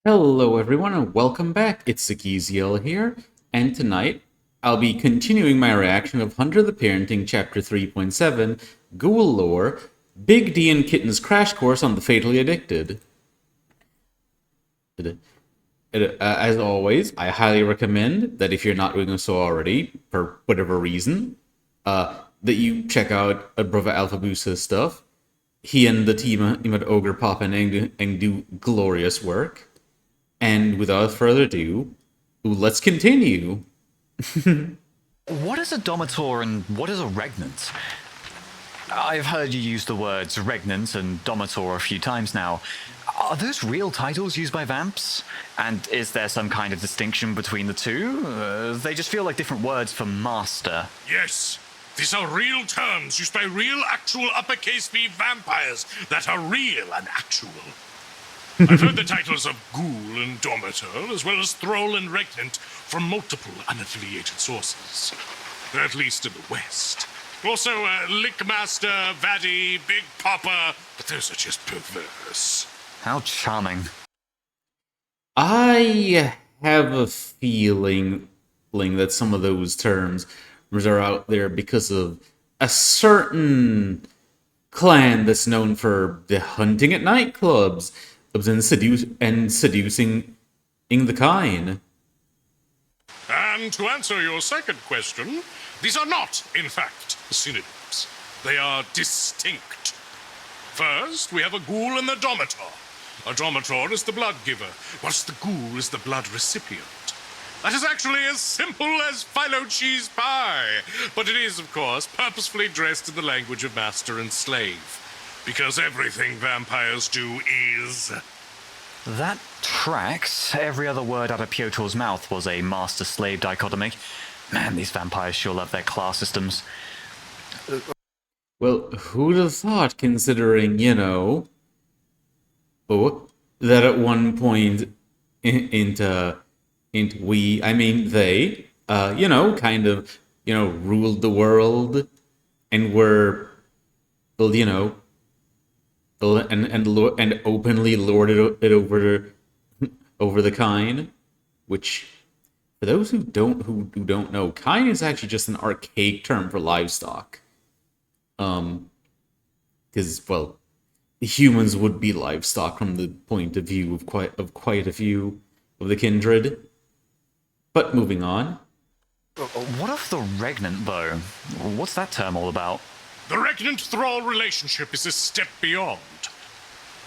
Hello, everyone, and welcome back. It's Ezekiel here, and tonight I'll be continuing my reaction of Hunter the Parenting Chapter 3.7, Ghoul Lore, Big D and Kitten's Crash Course on the Fatally Addicted. As always, I highly recommend that if you're not doing so already, for whatever reason, that you check out Brother Alphabusa's stuff. He and the team at Ogre pop in and do glorious work. And without further ado, let's continue. What is a domitor and what is a regnant? I've heard you use the words regnant and domitor a few times now. Are those real titles used by vamps? And is there some kind of distinction between the two? They just feel like different words for master. Yes, these are real terms used by real, actual uppercase V vampires that are real and actual. I've heard the titles of ghoul and domitor, as well as thrall and regnant, from multiple unaffiliated sources. At least in the West. Also, Lickmaster, Vitae, Big Papa, but those are just perverse. How charming. I have a feeling that some of those terms are out there because of a certain clan that's known for the hunting at nightclubs and seducing the kind. And to answer your second question, these are not, in fact, synonyms. They are distinct. First, we have a ghoul and the domitor. A domitor is the blood giver, whilst the ghoul is the blood recipient. That is actually as simple as phyllo cheese pie, but it is, of course, purposefully dressed in the language of master and slave. Because everything vampires do is... That tracks. Every other word out of Piotr's mouth was a master-slave dichotomy. Man, these vampires sure love their class systems. Well, who'd have thought, considering, that at one point into they, ruled the world and were, well, and openly lorded it over the kine, which, for those who don't know, kine is actually just an archaic term for livestock. Because humans would be livestock from the point of view of quite a few of the kindred. But moving on. What of the regnant, though? What's that term all about? The regnant-thrall relationship is a step beyond.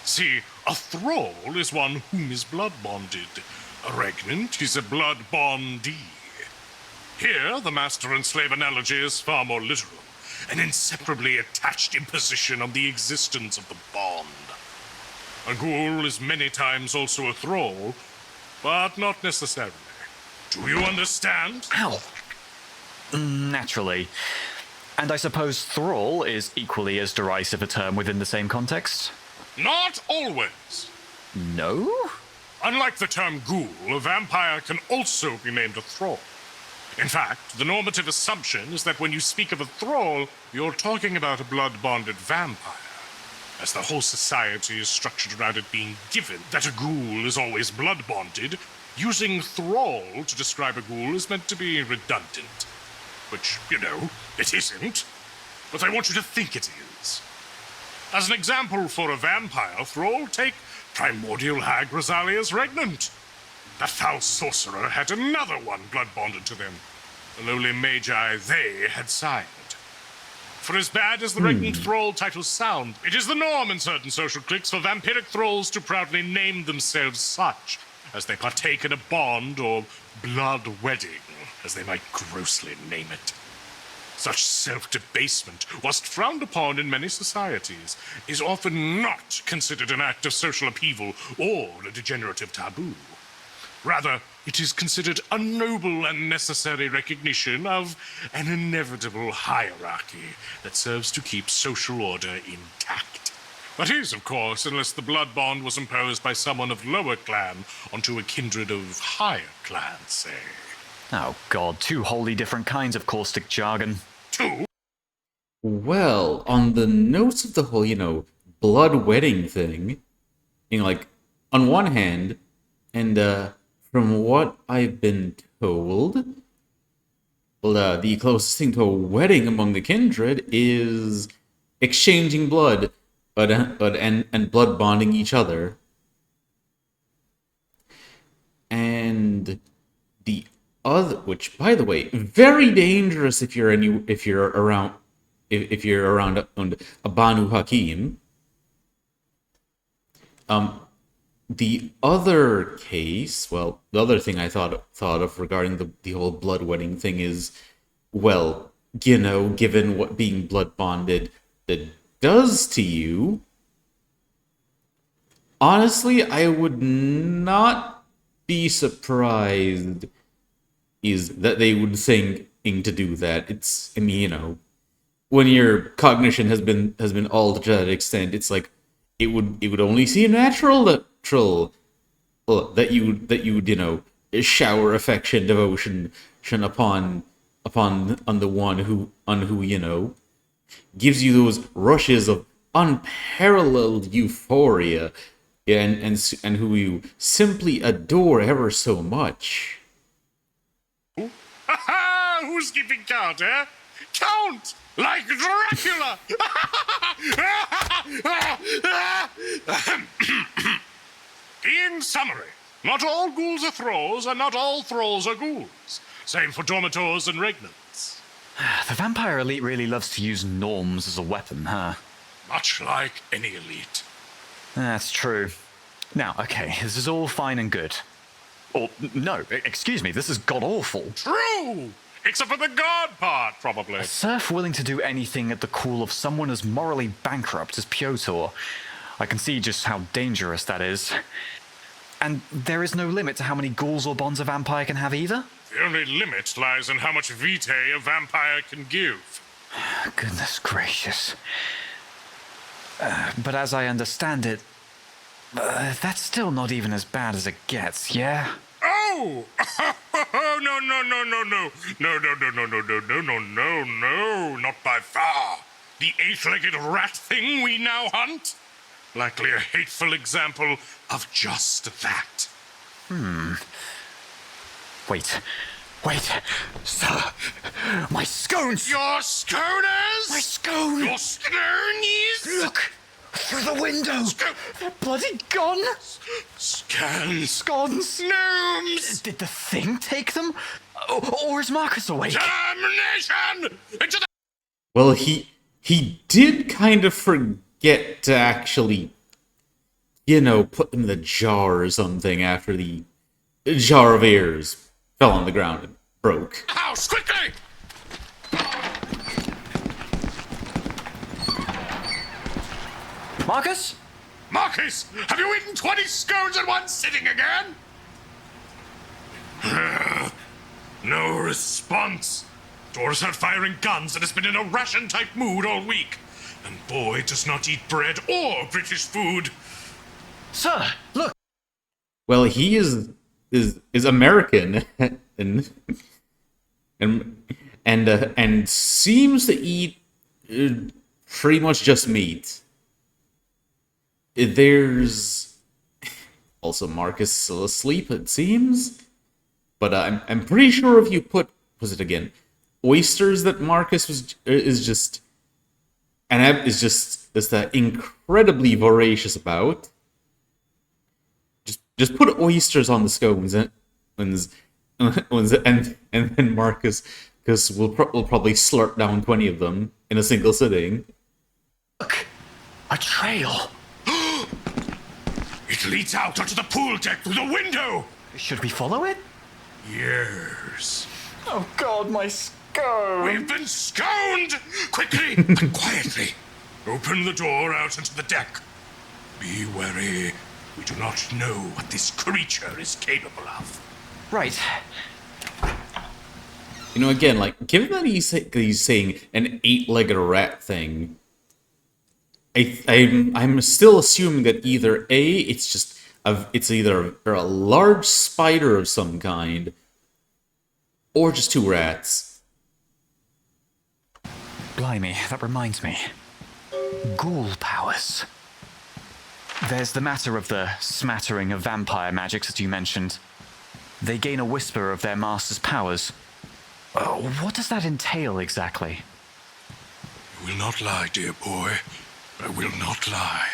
See, a thrall is one whom is blood-bonded. A regnant is a blood-bondee. Here, the master and slave analogy is far more literal, an inseparably attached imposition on the existence of the bond. A ghoul is many times also a thrall, but not necessarily. Do you understand? Ow! Naturally. And I suppose thrall is equally as derisive a term within the same context? Not always. No? Unlike the term ghoul, a vampire can also be named a thrall. In fact, the normative assumption is that when you speak of a thrall, you're talking about a blood-bonded vampire, as the whole society is structured around it being given that a ghoul is always blood-bonded. Using thrall to describe a ghoul is meant to be redundant. Which, it isn't. But I want you to think it is. As an example for a vampire thrall, take primordial hag Rosalia's regnant. That foul sorcerer had another one blood-bonded to them. The lowly magi they had signed. For as bad as the regnant thrall titles sound, it is the norm in certain social cliques for vampiric thralls to proudly name themselves such, as they partake in a bond or blood wedding, as they might grossly name it. Such self-debasement, whilst frowned upon in many societies, is often not considered an act of social upheaval or a degenerative taboo. Rather, it is considered a noble and necessary recognition of an inevitable hierarchy that serves to keep social order intact. That is, of course, unless the blood bond was imposed by someone of lower clan onto a kindred of higher clan, say. Oh god, two wholly different kinds of caustic jargon. Two? Well, on the notes of the whole, blood wedding thing, on one hand, And from what I've been told, well, the closest thing to a wedding among the kindred is exchanging blood, and blood bonding each other. And the other, which by the way, very dangerous if you're around if you're around a Banu Hakim. The other case, well, the other thing I thought of regarding the whole blood wedding thing is, well, given what being blood bonded that does to you, honestly, I would not be surprised is that they would think to do that. It's, I mean, when your cognition has been altered to that extent, it's like it would only seem that you would shower affection, devotion upon on the one who gives you those rushes of unparalleled euphoria, and who you simply adore ever so much. Ha ha! Who's keeping count, eh? Count! Like Dracula! In summary, not all ghouls are thralls, and not all thralls are ghouls. Same for dormitors and regnants. The vampire elite really loves to use norms as a weapon, huh? Much like any elite. That's true. Now, okay, this is all fine and good. Or, no, excuse me, this is god-awful. True! Except for the god part, probably. A serf willing to do anything at the call of someone as morally bankrupt as Piotr. I can see just how dangerous that is. And there is no limit to how many ghouls or bonds a vampire can have either? The only limit lies in how much vitae a vampire can give. Goodness gracious. But as I understand it, that's still not even as bad as it gets, yeah? Oh! No, no, no, no, no. No, no, no, no, no, no, no, no, no, no, not by far. The eight-legged rat thing we now hunt? Likely a hateful example of just that. Wait. Sir, my scones! Your sconers? My scone! Your sconies? Look! Through the window! They're bloody gone! Scans. Scones! Gnomes! Did the thing take them? Or is Marcus awake? Damnation! Into the... Well, he did kind of forget to actually, put them in the jar or something after the jar of airs fell on the ground and broke. House, quickly! Marcus? Marcus, have you eaten 20 scones in one sitting again? No response. Doris out firing guns and has been in a ration-type mood all week. And boy does not eat bread or British food. Sir, look! Well, he is American and seems to eat pretty much just meat. There's also Marcus still asleep, it seems, but I'm pretty sure if you put, was it again, oysters that Marcus is that incredibly voracious about. Just put oysters on the scones and then Marcus will probably slurp down 20 of them in a single sitting. Look! A trail! It leads out onto the pool deck through the window. Should we follow it? Yes. Oh god, my scone! We've been sconed! Quickly and quietly. Open the door out into the deck. Be wary. We do not know what this creature is capable of. Right. Again, like, given that he's saying an eight-legged rat thing, I'm still assuming that either A, it's either a large spider of some kind, or just two rats. Blimey, that reminds me. Ghoul powers. There's the matter of the smattering of vampire magics that you mentioned. They gain a whisper of their master's powers. What does that entail exactly? I will not lie, dear boy. I will not lie.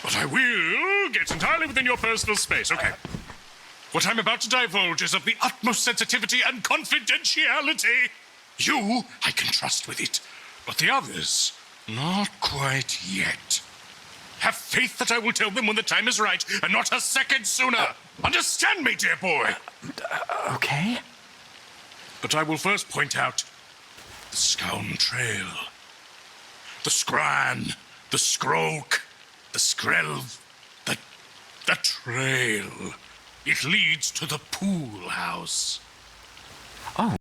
But I will get entirely within your personal space, okay? What I'm about to divulge is of the utmost sensitivity and confidentiality. You, I can trust with it. But the others, not quite yet. Have faith that I will tell them when the time is right, and not a second sooner. Understand me, dear boy? Okay. But I will first point out the scone trail. The scran, the scroak, the skrelv, the trail. It leads to the pool house. Oh.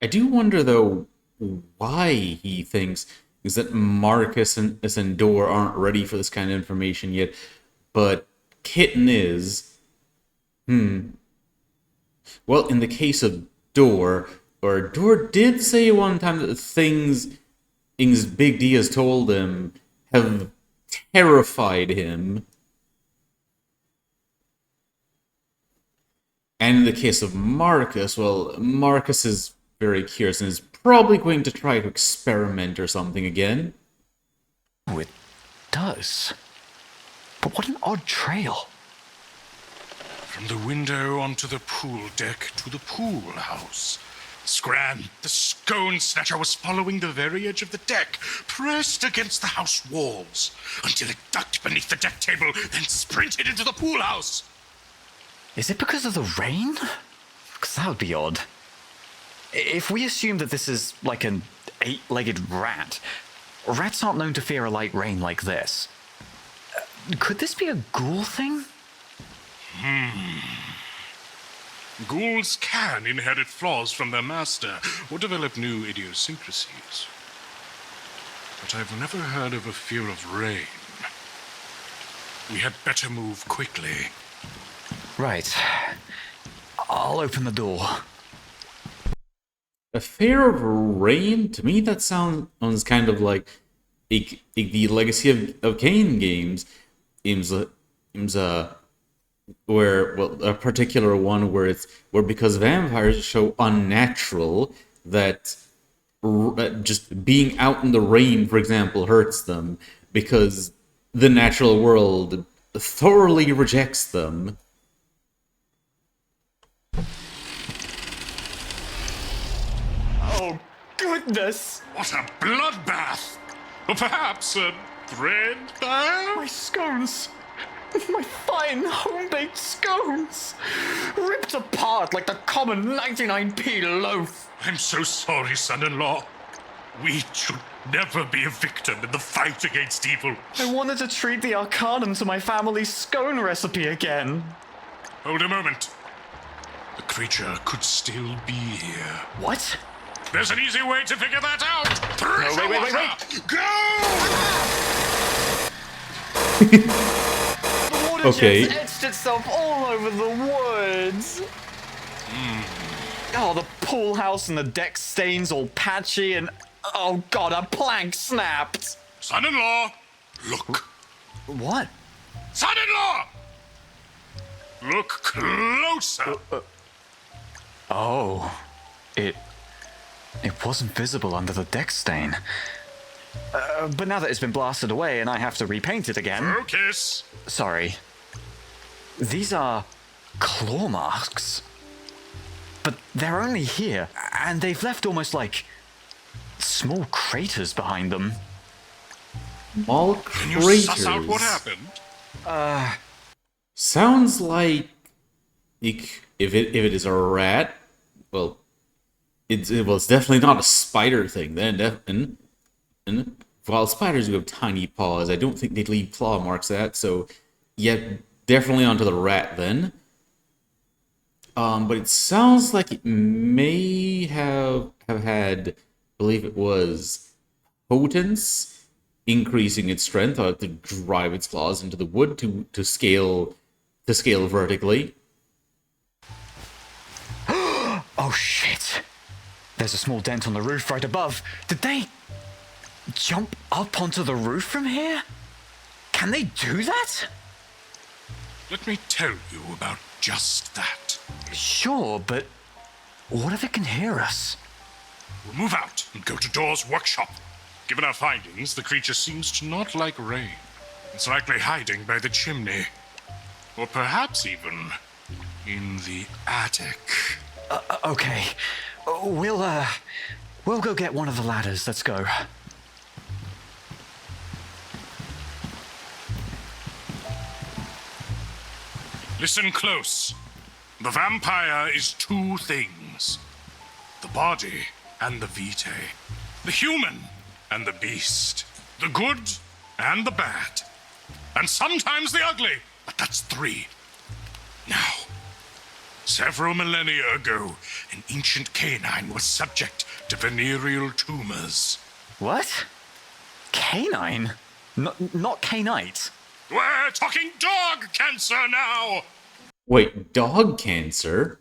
I do wonder, though, why he thinks is that Marcus and Dor aren't ready for this kind of information yet, but Kitten is. Well, in the case of Dor did say one time that the things Big D has told him have terrified him. And in the case of Marcus, well, Marcus is very curious and is probably going to try to experiment or something again. Oh, it does. But what an odd trail. From the window onto the pool deck to the pool house. Scran, the scone snatcher, was following the very edge of the deck, pressed against the house walls, until it ducked beneath the deck table, then sprinted into the pool house. Is it because of the rain? Because that would be odd. If we assume that this is like an 8-legged rat, rats aren't known to fear a light rain like this. Could this be a ghoul thing? Ghouls can inherit flaws from their master or develop new idiosyncrasies. But I've never heard of a fear of rain. We had better move quickly. Right. I'll open the door. A fear of rain? To me, that sounds kind of like the Legacy of Kain games. Where, well, a particular one where because vampires are so unnatural that just being out in the rain, for example, hurts them because the natural world thoroughly rejects them. Oh, goodness! What a bloodbath! Or perhaps a thread bath? My scones! My fine home-baked scones! Ripped apart like the common 99p loaf! I'm so sorry, son-in-law. We should never be a victim in the fight against evil. I wanted to treat the Arcanum to my family's scone recipe again. Hold a moment. The creature could still be here. What? There's an easy way to figure that out. No, wait. Go! The water Okay. jet's etched itself all over the woods. Oh, the pool house and the deck stains all patchy and... Oh god, a plank snapped! Son-in-law, look. What? Son-in-law! Look closer. Oh. It wasn't visible under the deck stain. But now that it's been blasted away and I have to repaint it again... Focus. Sorry. These are claw marks. But they're only here, and they've left almost like small craters behind them. All Can you craters. suss out what happened? Sounds like if it is a rat, well, it's definitely not a spider thing then. And while spiders do have tiny paws, I don't think they'd leave claw marks at. So, yeah, definitely onto the rat then. But it sounds like it may have had, I believe it was potence, increasing its strength, or to drive its claws into the wood to scale vertically. Oh shit! There's a small dent on the roof right above. Did they jump up onto the roof from here? Can they do that? Let me tell you about just that. Sure, but what if it can hear us? We'll move out and go to Dor's workshop. Given our findings, the creature seems to not like rain. It's likely hiding by the chimney. Or perhaps even in the attic. Okay. We'll go get one of the ladders. Let's go. Listen close. The vampire is two things. The body and the vitae. The human and the beast. The good and the bad. And sometimes the ugly, but that's three. Now, several millennia ago, an ancient canine was subject to venereal tumors. What? Canine? Not canite. We're talking dog cancer now! Wait, dog cancer?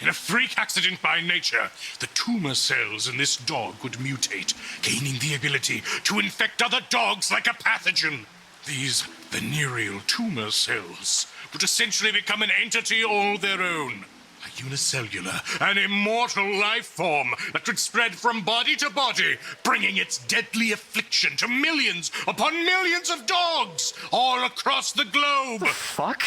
In a freak accident by nature, the tumor cells in this dog would mutate, gaining the ability to infect other dogs like a pathogen. These venereal tumor cells would essentially become an entity all their own. A unicellular, an immortal life form that could spread from body to body, bringing its deadly affliction to millions upon millions of dogs all across the globe. Fuck?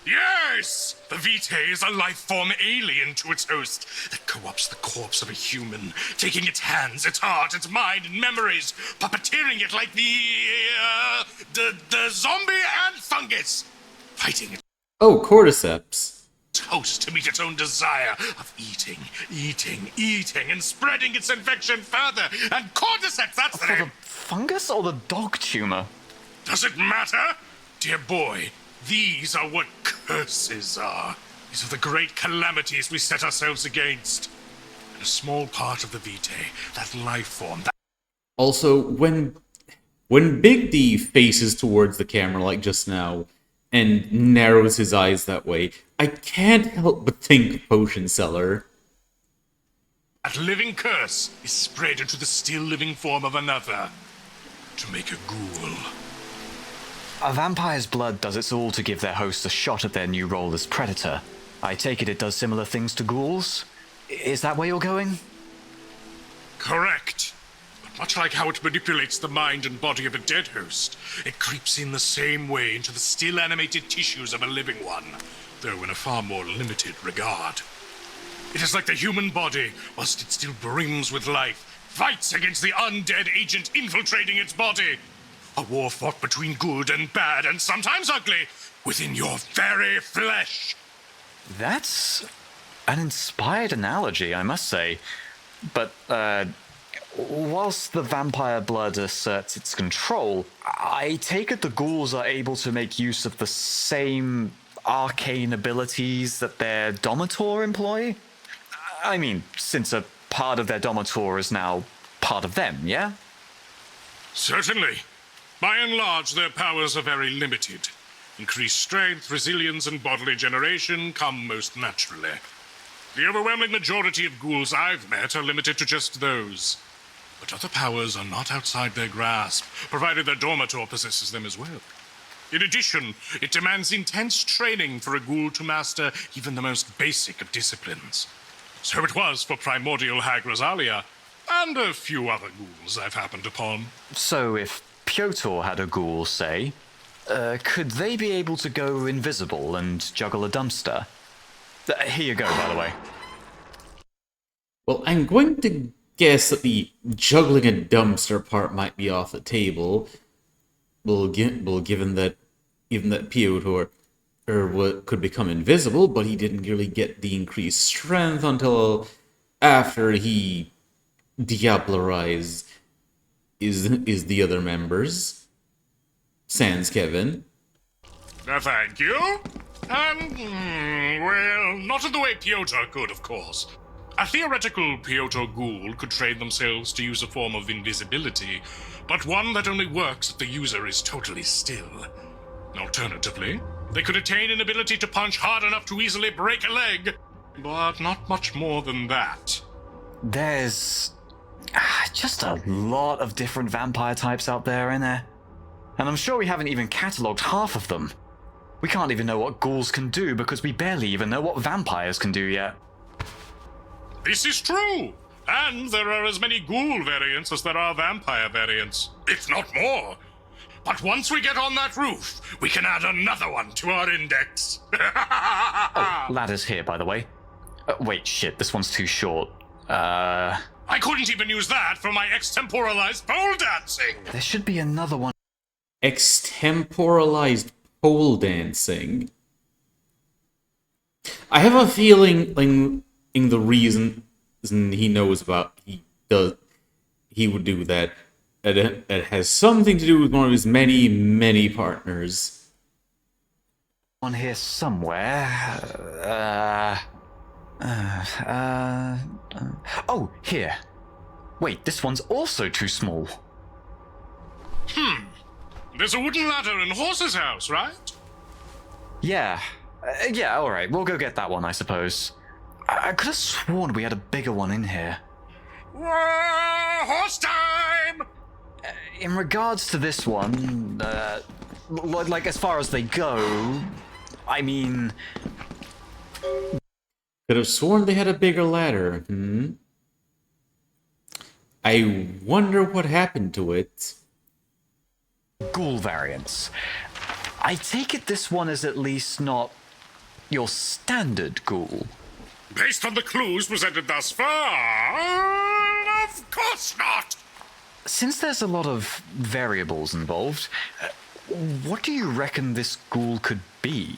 Yes! The vitae is a life form alien to its host that co-opts the corpse of a human, taking its hands, its heart, its mind, and memories, puppeteering it like the zombie and fungus, fighting Oh, cordyceps. its host to meet its own desire of eating, and spreading its infection further. And cordyceps, that's the For name. the fungus or the dog tumor? Does it matter? Dear boy, these are what curses are. These are the great calamities we set ourselves against. And a small part of the vitae, that life form, that Also, when Big D faces towards the camera like just now and narrows his eyes that way, I can't help but think potion cellar. living curse is spread into the still living form of another to make a ghoul. A vampire's blood does its all to give their host a shot at their new role as predator. I take it does similar things to ghouls? Is that where you're going? Correct. But much like how it manipulates the mind and body of a dead host, it creeps in the same way into the still animated tissues of a living one, though in a far more limited regard. It is like the human body, whilst it still brims with life, fights against the undead agent infiltrating its body. A war fought between good and bad, and sometimes ugly, within your very flesh. That's an inspired analogy, I must say. But, whilst the vampire blood asserts its control, I take it the ghouls are able to make use of the same arcane abilities that their domator employ? I mean, since a part of their domator is now part of them, yeah? Certainly. By and large, their powers are very limited. Increased strength, resilience, and bodily generation come most naturally. The overwhelming majority of ghouls I've met are limited to just those. But other powers are not outside their grasp, provided their domator possesses them as well. In addition, it demands intense training for a ghoul to master even the most basic of disciplines. So it was for primordial hag Rosalia, and a few other ghouls I've happened upon. So if Piotr had a ghoul, say, could they be able to go invisible and juggle a dumpster? Here you go, by the way. Well, I'm going to guess that the juggling a dumpster part might be off the table. Given that Piotr could become invisible, but he didn't really get the increased strength until after he diablerized is the other members. Sans Kevin. Thank you. And, well, not in the way Piotr could, of course. A theoretical Piotr ghoul could train themselves to use a form of invisibility, but one that only works if the user is totally still. Alternatively, they could attain an ability to punch hard enough to easily break a leg, but not much more than that. There's just a lot of different vampire types out there, isn't there? And I'm sure we haven't even catalogued half of them. We can't even know what ghouls can do because we barely even know what vampires can do yet. This is true! And there are as many ghoul variants as there are vampire variants, if not more. But once we get on that roof, we can add another one to our index. Oh, ladder's here, by the way. Wait, shit, this one's too short. I couldn't even use that for my extemporalized pole dancing! There should be another one. Extemporalized pole dancing. I have a feeling in the reason he knows about he would do that. It has something to do with one of his many partners. One here somewhere. Oh, here. Wait, this one's also too small. There's a wooden ladder in Horse's house, right? Yeah. Yeah, alright, we'll go get that one, I suppose. I could have sworn we had a bigger one in here. Whoa, horse time! In regards to this one, like as far as they go, I mean... Could have sworn they had a bigger ladder. I wonder what happened to it. Ghoul variants. I take it this one is at least not your standard ghoul. Based on the clues presented thus far, of course not! Since there's a lot of variables involved, what do you reckon this ghoul could be?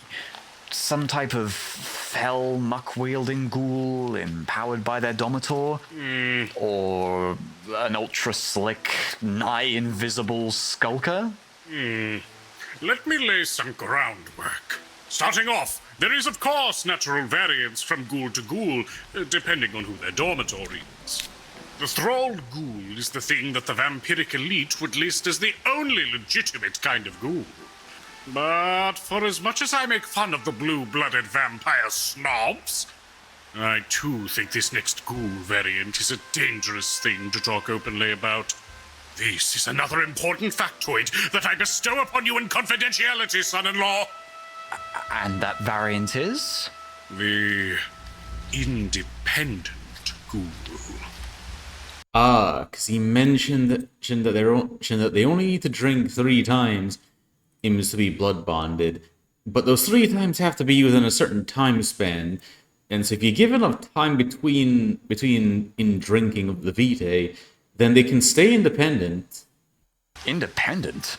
Some type of fell, muck-wielding ghoul empowered by their domitor? Or an ultra-slick, nigh-invisible skulker? Let me lay some groundwork. Starting off, there is of course natural variance from ghoul to ghoul, depending on who their dormitor is. The thralled ghoul is the thing that the vampiric elite would list as the only legitimate kind of ghoul. But for as much as I make fun of the blue-blooded vampire snobs, I too think this next ghoul variant is a dangerous thing to talk openly about. This is another important factoid that I bestow upon you in confidentiality, son-in-law. And that variant is? The independent ghoul. Because he mentioned that they only need to drink 3 times to be blood bonded, but those 3 times have to be within a certain time span. And so if you give enough time between in drinking of the vitae, then they can stay independent. Independent?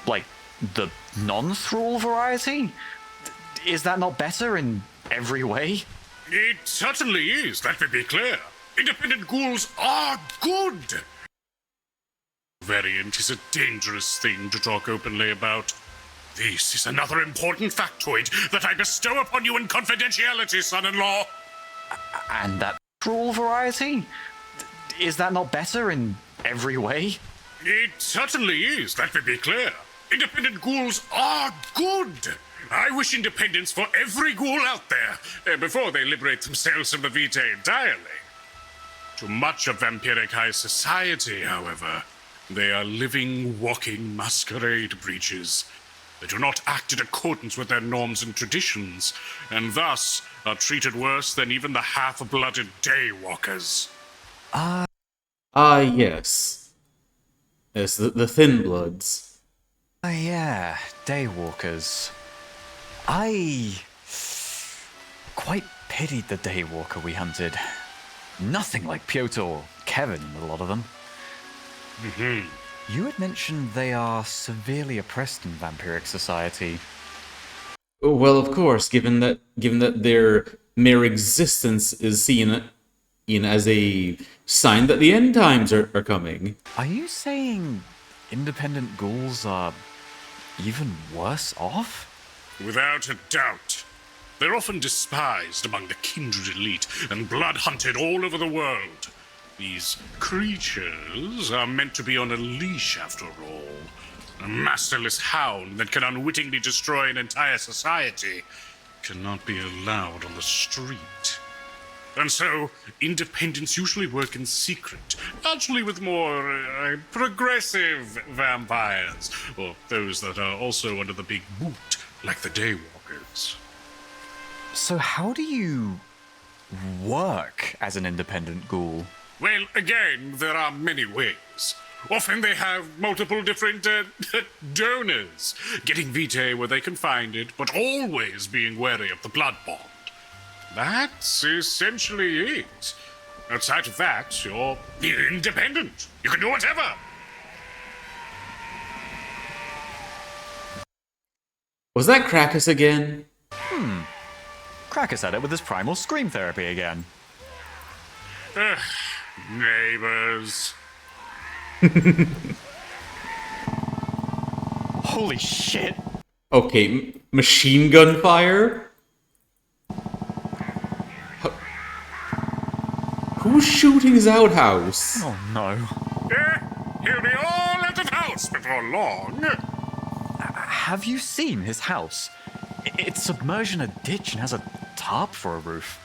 Like the non-thrall variety? Is that not better in every way? It certainly is, let me be clear. Independent ghouls are good. Variant is a dangerous thing to talk openly about. This is another important factoid that I bestow upon you in confidentiality, son-in-law. And that thrall variety? Is that not better in every way? It certainly is, let me be clear. Independent ghouls are good. I wish independence for every ghoul out there, before they liberate themselves from the vitae entirely. To much of vampiric high society, however, they are living, walking masquerade breaches. They do not act in accordance with their norms and traditions, and thus are treated worse than even the half-blooded daywalkers. Yes. Yes, the Thin Bloods. Yeah, daywalkers. I quite pitied the daywalker we hunted. Nothing like Piotr or Kevin in a lot of them. You had mentioned they are severely oppressed in vampiric society. Well, of course, given that their mere existence is seen as a sign that the end times are coming. Are you saying independent ghouls are even worse off? Without a doubt. They're often despised among the kindred elite and blood-hunted all over the world. These creatures are meant to be on a leash, after all. A masterless hound that can unwittingly destroy an entire society cannot be allowed on the street. And so, independents usually work in secret, largely with more progressive vampires, or those that are also under the big boot, like the Daywalkers. So how do you work as an independent ghoul? Well, again, there are many ways. Often they have multiple different donors, getting vitae where they can find it, but always being wary of the blood bond. That's essentially it. Outside of that, you're independent. You can do whatever. Was that Krakus again? Krakus at it with his primal scream therapy again. Neighbors. Holy shit! Okay, machine gun fire? Who's shooting his outhouse? Oh no. He'll be all out of house before long. Have you seen his house? It's submerged in a ditch and has a tarp for a roof.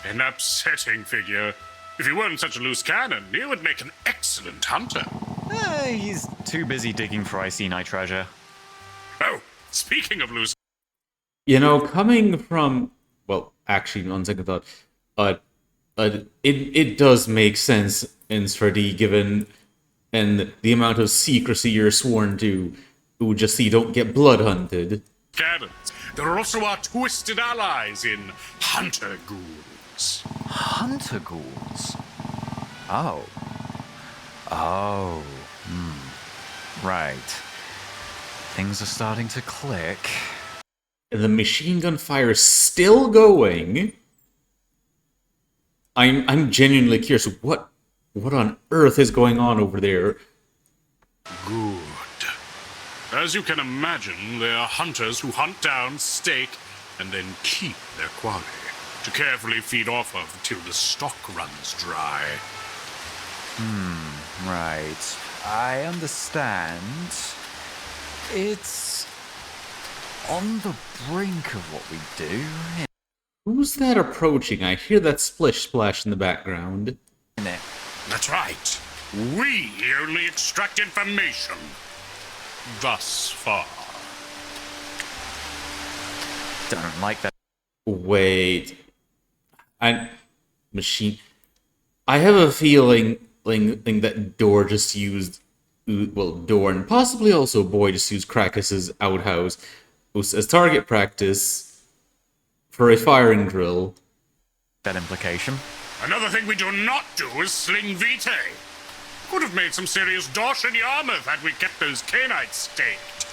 An upsetting figure. If he weren't such a loose cannon, he would make an excellent hunter. He's too busy digging for Iceni treasure. Oh, speaking of loose... You know, coming from... Well, actually, on second thought, it does make sense in 3D, given and the amount of secrecy you're sworn to, just so you don't get blood hunted. cannons, there are also our twisted allies in Hunter-ghouls. Hunter-ghouls? Oh. Oh. Right. Things are starting to click. The machine gun fire is still going. I'm genuinely curious. What on earth is going on over there? Good. As you can imagine, they are hunters who hunt down, stake, and then keep their quarry to carefully feed off of until the stock runs dry. Right. I understand. It's on the brink of what we do, Who's that approaching? I hear that splish splash in the background. isn't it? That's right. We only extract information. Thus far. Don't like that. Wait. Machine... I have a feeling that Door just used... Well, Door and possibly also Boy just used Krakus's outhouse as target practice for a firing drill. That implication. Another thing we do not do is sling vitae. Could have made some serious dosh in Yarmouth had we kept those canites staked.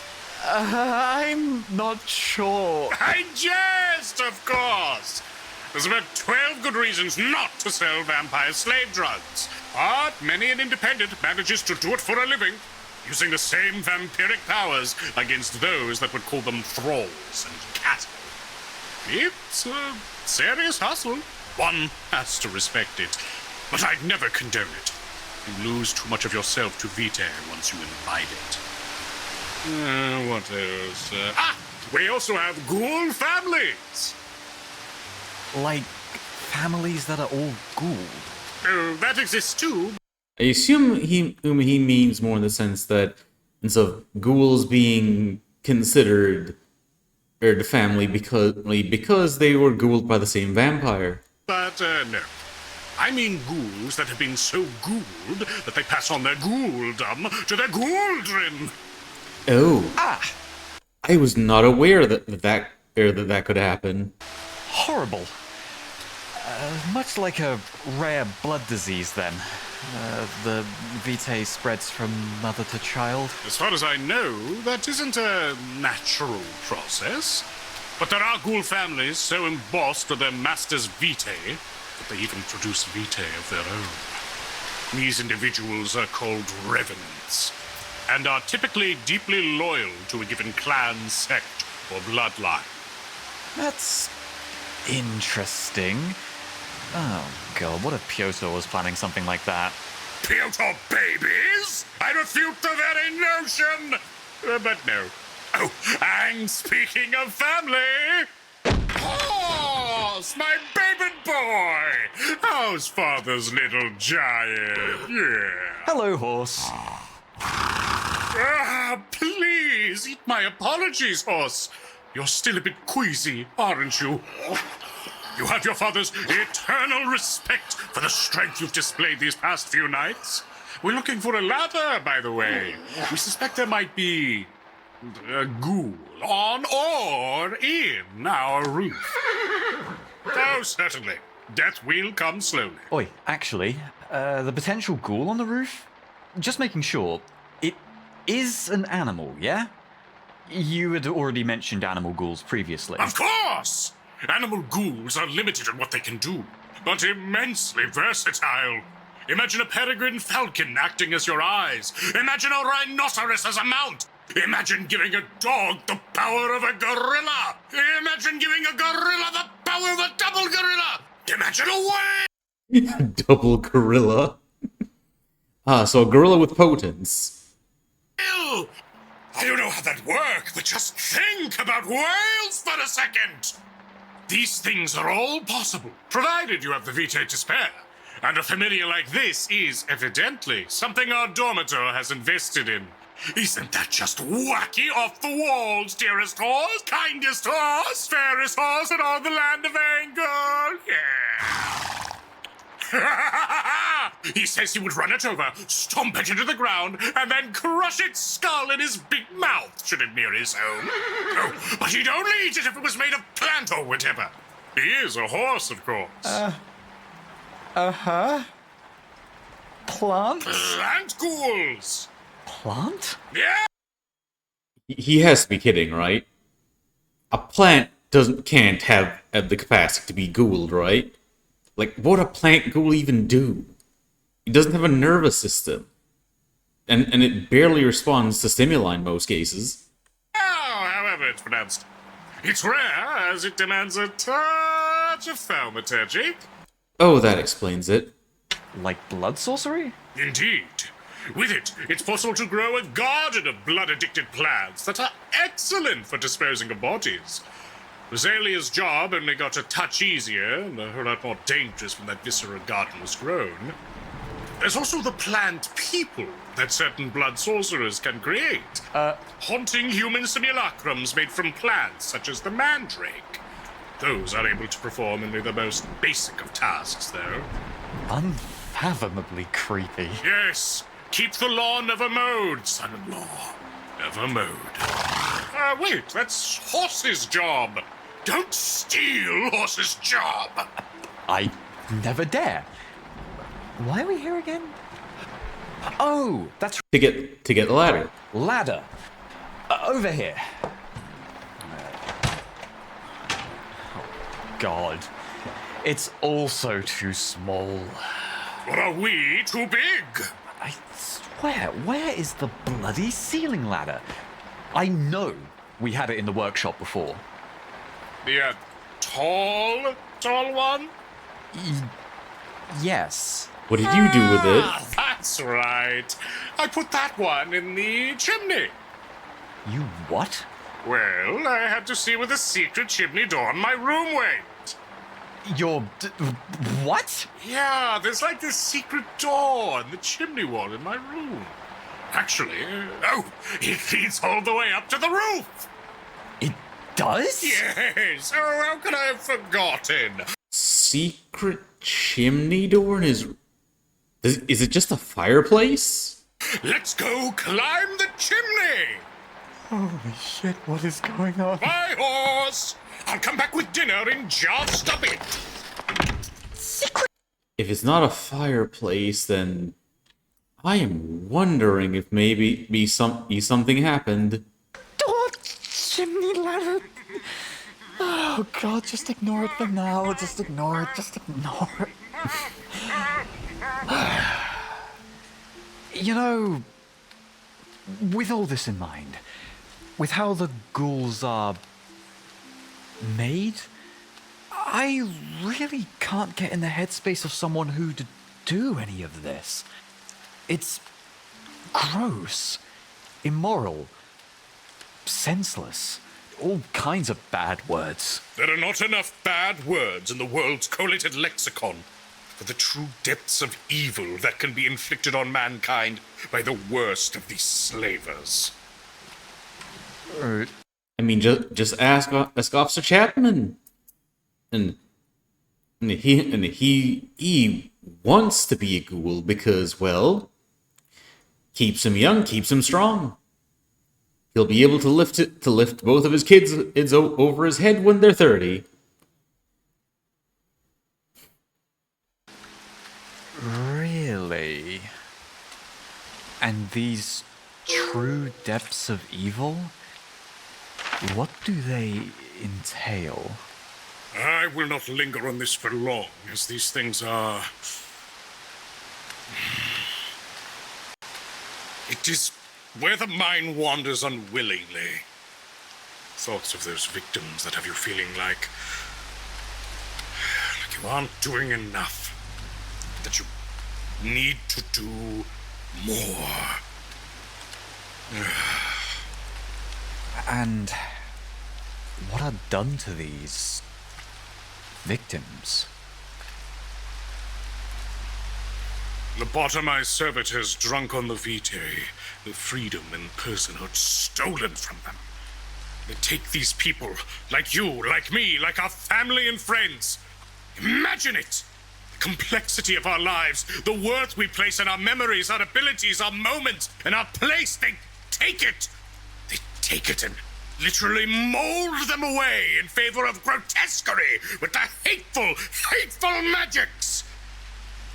I'm not sure. I jest, of course. There's about 12 good reasons not to sell vampire slave drugs. But many an independent manages to do it for a living, using the same vampiric powers against those that would call them thralls and cattle. It's a serious hustle. One has to respect it. But I'd never condone it. You lose too much of yourself to vitae once you imbibe it. What else? We also have ghoul families. Like, families that are all ghoul. That exists too. I assume he means more in the sense that instead of ghouls being considered the family because they were ghouled by the same vampire. But, no. I mean ghouls that have been so ghouled that they pass on their ghouldom to their ghouldren. Oh. I was not aware that could happen. Horrible. Much like a rare blood disease, then. The vitae spreads from mother to child. As far as I know, that isn't a natural process. But there are ghoul families so embossed with their master's vitae that they even produce vitae of their own. These individuals are called revenants, and are typically deeply loyal to a given clan, sect, or bloodline. That's interesting. Oh god, what if Piotr was planning something like that? Piotr babies? I refute the very notion! But no. Oh, and speaking of family... Oh! horse, my baby boy! How's father's little giant? Yeah. Hello, horse. Please, eat my apologies, horse. You're still a bit queasy, aren't you? You have your father's eternal respect for the strength you've displayed these past few nights. We're looking for a ladder, by the way. We suspect there might be a ghoul on or in our roof. Oh, certainly. Death will come slowly. Oi, actually, the potential ghoul on the roof? Just making sure, it is an animal, yeah? You had already mentioned animal ghouls previously. Of course! Animal ghouls are limited in what they can do, but immensely versatile. Imagine a peregrine falcon acting as your eyes. Imagine a rhinoceros as a mount. Imagine giving a dog the power of a gorilla. Imagine giving a gorilla the power of a double gorilla. Imagine a whale. Double gorilla. So a gorilla with potence. I don't know how that works, but just think about whales for a second. These things are all possible, provided you have the vitae to spare. And a familiar like this is, evidently, something our dormitor has invested in. Isn't that just wacky off the walls, dearest horse, kindest horse, fairest horse in all the land of Angor? Yeah. He says he would run it over, stomp it into the ground, and then crush its skull in his big mouth should it near his home. Oh, but he'd only eat it if it was made of plant or whatever. He is a horse, of course. Plant? Plant ghouls! Plant? Yeah! He has to be kidding, right? A plant can't have the capacity to be ghouled, right? Like, what would a plant ghoul even do? It doesn't have a nervous system. And it barely responds to stimuli in most cases. Oh, however it's pronounced. It's rare, as it demands a touch of thaumaturgy. Oh, that explains it. Like blood sorcery? Indeed. With it, it's possible to grow a garden of blood-addicted plants that are excellent for disposing of bodies. Rosalia's job only got a touch easier and a whole lot more dangerous when that viscera garden was grown. There's also the plant people that certain blood sorcerers can create. Haunting human simulacrums made from plants, such as the mandrake. Those are able to perform only the most basic of tasks, though. Unfathomably creepy. Yes, keep the law never mowed, son-in-law. Never mowed. Wait, that's Horse's job. Don't steal Horse's job. I never dare. Why are we here again? Oh, that's To get the ladder. ladder. Over here. Oh, God. It's also too small. Or are we too big? I swear, where is the bloody ceiling ladder? I know we had it in the workshop before. The tall one? Yes. What did you do with it? Ah, that's right. I put that one in the chimney. You what? Well, I had to see where the secret chimney door in my room went. What? Yeah, there's like this secret door in the chimney wall in my room. Actually, it leads all the way up to the roof. It does? Yes, how could I have forgotten? Secret chimney door in his... Is it just a fireplace? Let's go climb the chimney! Holy shit, what is going on? My horse! I'll come back with dinner in just a bit. If it's not a fireplace, then I am wondering if maybe something happened. Oh, chimney ladder. Oh God, just ignore it for now. Just ignore it. Just ignore it. You know, with all this in mind, with how the ghouls are made, I really can't get in the headspace of someone who'd do any of this. It's gross, immoral, senseless. all kinds of bad words. There are not enough bad words in the world's collated lexicon for the true depths of evil that can be inflicted on mankind by the worst of these slavers. I mean, just ask Officer Chapman, and he wants to be a ghoul because, well, keeps him young, keeps him strong. He'll be able to lift both of his kids over his head when they're 30. Really? And these true depths of evil? What do they entail? I will not linger on this for long, as these things are... It is where the mind wanders unwillingly. Thoughts of those victims that have you feeling like you aren't doing enough. That you need to do more. And what are done to these victims? Lobotomized servitors drunk on the vitae, the freedom and personhood stolen from them. They take these people, like you, like me, like our family and friends. Imagine it! The complexity of our lives, the worth we place in our memories, our abilities, our moments, and our place. They take it! They take it and literally mold them away in favor of grotesquerie with the hateful, hateful magics!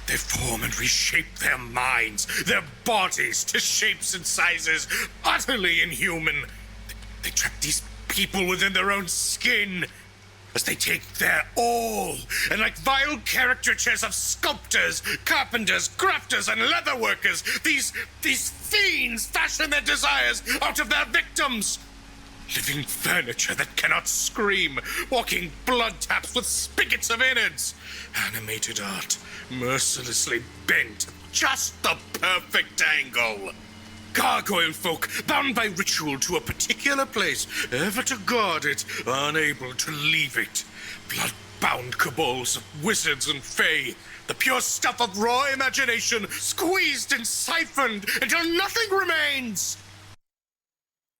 They form and reshape their minds, their bodies to shapes and sizes utterly inhuman. They trap these people within their own skin as they take their all, and like vile caricatures of sculptors, carpenters, crafters, and leatherworkers, these fiends fashion their desires out of their victims. Living furniture that cannot scream, walking blood taps with spigots of innards, animated art mercilessly bent just the perfect angle. Gargoyle folk bound by ritual to a particular place, ever to guard it, unable to leave it. Blood-bound cabals of wizards and fae, the pure stuff of raw imagination, squeezed and siphoned until nothing remains.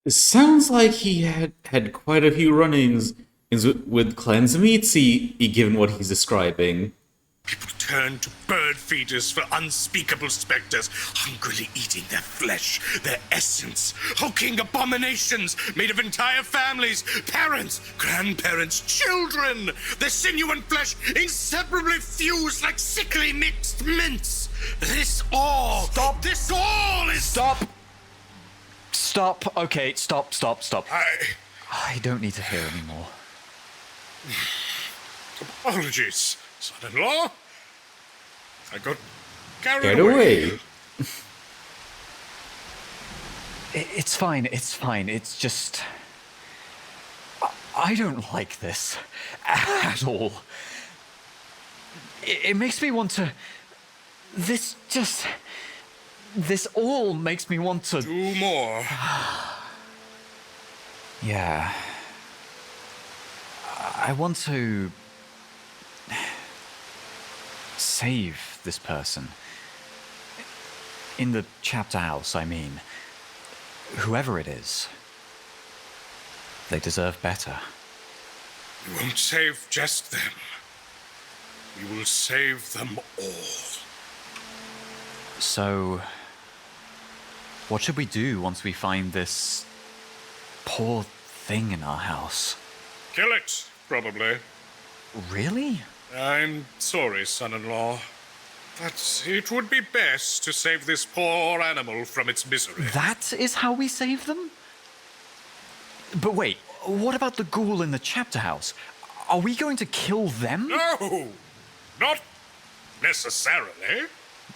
It sounds like he had quite a few run-ins with cleanse meats, given what he's describing. People turn to bird feeders for unspeakable specters, hungrily eating their flesh, their essence, hulking abominations made of entire families, parents, grandparents, children, their sinew and flesh inseparably fused like sickly mixed mince. This all... Stop! This all is... Stop! Stop. Okay, stop. I don't need to hear anymore. Apologies, son-in-law. I got carried Get away. It's fine. It's just... I don't like this. At all. It makes me want to... This all makes me want to... Do more. Yeah. I want to... save this person. In the chapter house, I mean. Whoever it is. They deserve better. We won't save just them. We will save them all. So... what should we do once we find this... poor thing in our house? Kill it, probably. Really? I'm sorry, son-in-law. But it would be best to save this poor animal from its misery. That is how we save them? But wait, what about the ghoul in the chapter house? Are we going to kill them? No! Not necessarily.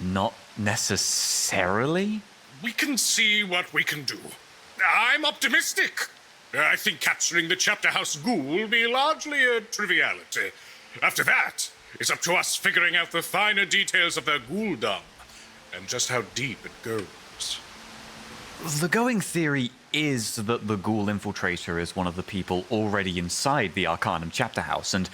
Not necessarily? We can see what we can do. I'm optimistic. I think capturing the chapter house ghoul will be largely a triviality. After that, it's up to us figuring out the finer details of their ghouldom and just how deep it goes. The going theory is that the ghoul infiltrator is one of the people already inside the Arcanum chapter house, and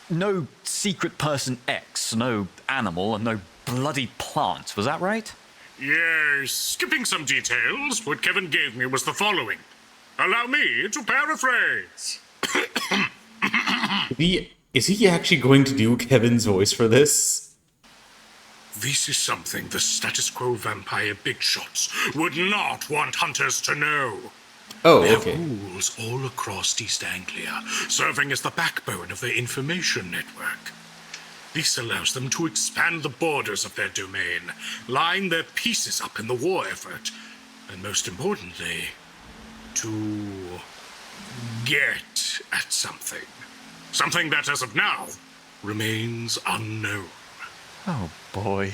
no secret person X, no animal, and no bloody plant. Was that right? Yes, skipping some details, what Kevin gave me was the following. Allow me to paraphrase. Is he actually going to do Kevin's voice for this? This is something the status quo vampire big shots would not want hunters to know. Oh, They have okay. ghouls all across East Anglia, serving as the backbone of their information network. This allows them to expand the borders of their domain, line their pieces up in the war effort, and most importantly, to get at something. Something that, as of now, remains unknown. Oh boy.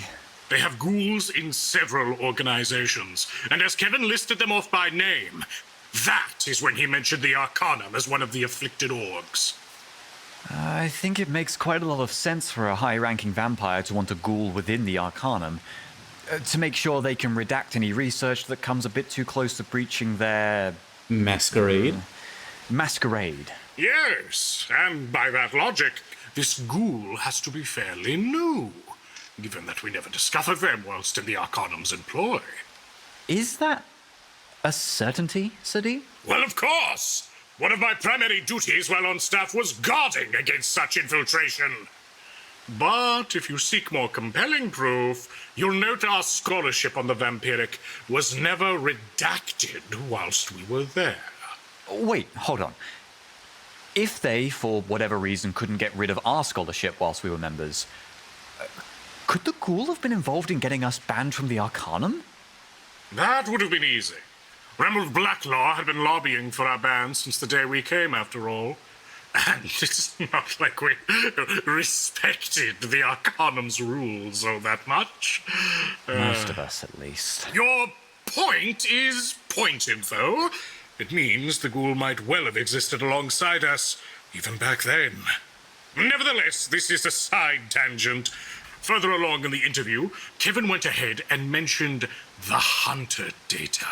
They have ghouls in several organizations, and as Kevin listed them off by name, that is when he mentioned the Arcanum as one of the afflicted orgs. I think it makes quite a lot of sense for a high-ranking vampire to want a ghoul within the Arcanum, to make sure they can redact any research that comes a bit too close to breaching their Masquerade? masquerade. Yes, and by that logic, this ghoul has to be fairly new, given that we never discovered them whilst in the Arcanum's employ. Is that a certainty, Sadi? Well, of course! One of my primary duties while on staff was guarding against such infiltration. But if you seek more compelling proof, you'll note our scholarship on the vampiric was never redacted whilst we were there. Wait, hold on. If they, for whatever reason, couldn't get rid of our scholarship whilst we were members, could the ghoul have been involved in getting us banned from the Arcanum? That would have been easy. Remnant Blacklaw had been lobbying for our ban since the day we came, after all. And it's not like we respected the Arcanum's rules all that much. Most of us, at least. Your point is pointed, though. It means the ghoul might well have existed alongside us, even back then. Nevertheless, this is a side tangent. Further along in the interview, Kevin went ahead and mentioned the Hunter data.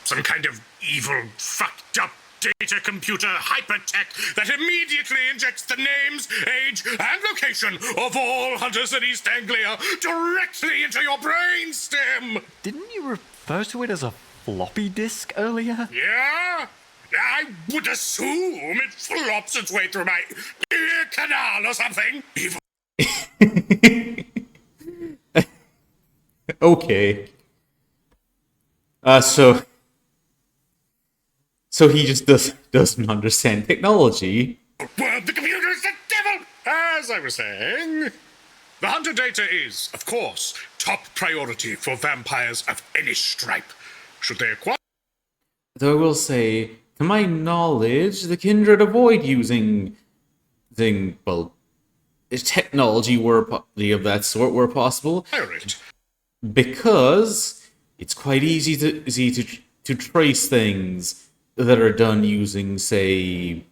Some kind of evil, fucked up data computer hypertech that immediately injects the names, age, and location of all hunters in East Anglia directly into your brainstem. Didn't you refer to it as a floppy disk earlier? Yeah? I would assume it flops its way through my ear canal or something. Evil. Okay. So he just doesn't understand technology. Well, the computer is the devil! As I was saying, the hunter data is, of course, top priority for vampires of any stripe. Should they acquire... Though I will say, to my knowledge, the Kindred avoid using technology of that sort where possible, it? because it's quite easy to trace things that are done using, say,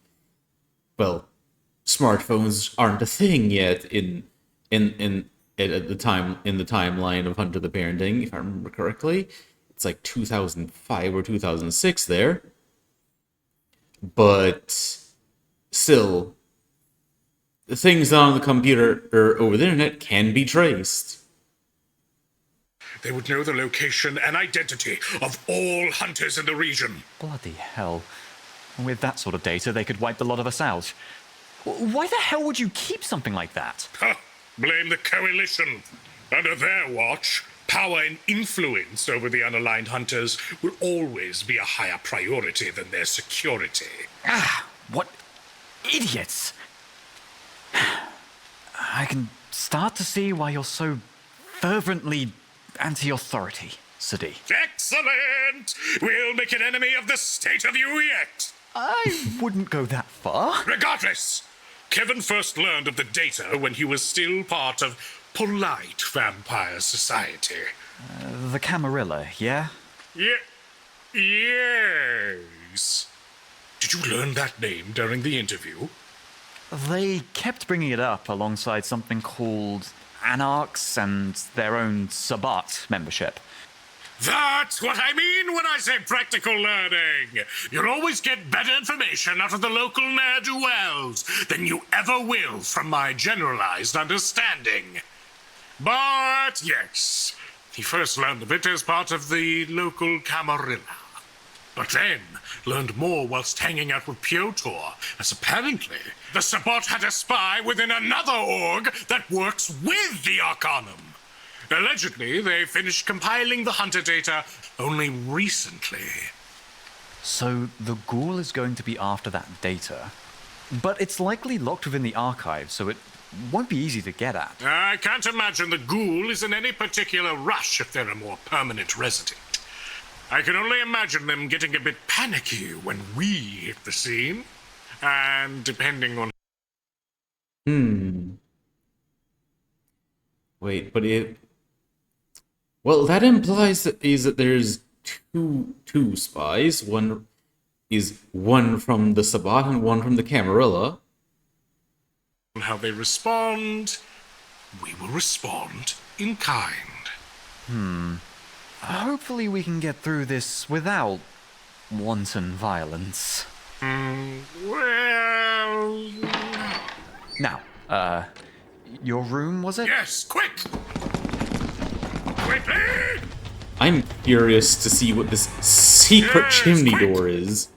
smartphones aren't a thing yet in the timeline of Hunter the Parenting, if I remember correctly. It's like 2005 or 2006 there. But still, the things on the computer or over the internet can be traced. They would know the location and identity of all hunters in the region. Bloody hell. With that sort of data, they could wipe the lot of us out. Why the hell would you keep something like that? Huh. Blame the Coalition. Under their watch, power and influence over the unaligned hunters will always be a higher priority than their security. Ah, what idiots! I can start to see why you're so fervently anti-authority, Sadi. Excellent! We'll make an enemy of the state of you yet! I wouldn't go that far. Regardless, Kevin first learned of the data when he was still part of polite vampire society. The Camarilla, yeah? Yes. Did you learn that name during the interview? They kept bringing it up alongside something called Anarchs and their own Sabbat membership. That's what I mean when I say practical learning. You'll always get better information out of the local ne'er-do-wells than you ever will from my generalized understanding. But yes, he first learned of it as part of the local Camarilla. But then learned more whilst hanging out with Piotr, as apparently the Sabbat had a spy within another org that works with the Arcanum. Allegedly, they finished compiling the Hunter data only recently. So the ghoul is going to be after that data, but it's likely locked within the archive, so it won't be easy to get at. I can't imagine the ghoul is in any particular rush if they're a more permanent resident. I can only imagine them getting a bit panicky when we hit the scene. And depending on... Wait, but it... Well, that implies that there's two spies. One from the Sabbat and one from the Camarilla. how they respond, we will respond in kind. Hopefully we can get through this without wanton violence. Well... Now, your room, was it? Yes, quick! Quickly! I'm curious to see what this secret Yes, chimney quick! door is.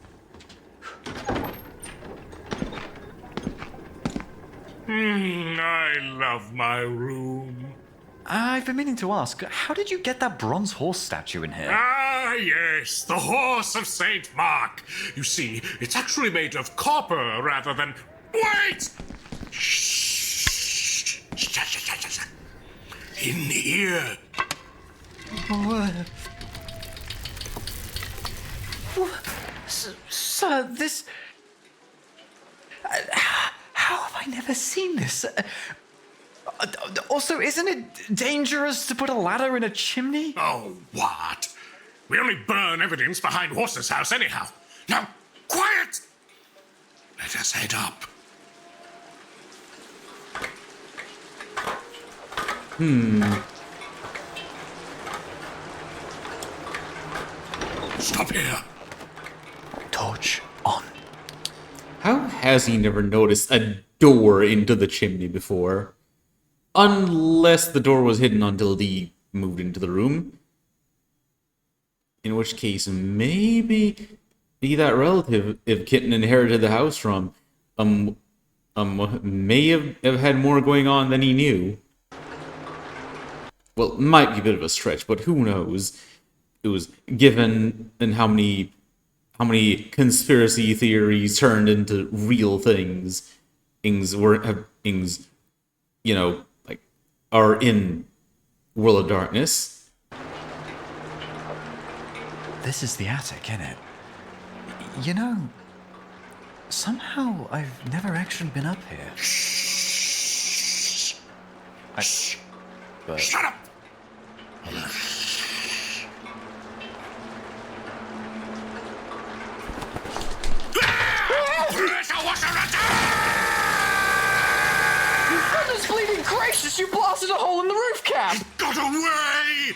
I love my room. I've been meaning to ask, how did you get that bronze horse statue in here? Ah, yes, the horse of Saint Mark. You see, it's actually made of copper rather than... Wait! Shh! In here. Sir, this... How have I never seen this? Also, isn't it dangerous to put a ladder in a chimney? Oh, what? We only burn evidence behind Horse's house anyhow. Now, quiet! Let us head up. Stop here. Torch on. How has he never noticed a door into the chimney before? Unless the door was hidden until he moved into the room. In which case, maybe that relative, if Kitten inherited the house from, may have had more going on than he knew. Well, might be a bit of a stretch, but who knows? It was given and how many conspiracy theories turned into real things. Things, you know, like, are in World of Darkness. This is the attic, isn't it? You know, somehow I've never actually been up here. Shh. But Shut up! Pressure washer attack! goodness bleeding gracious, you blasted a hole in the roof cap! Got away!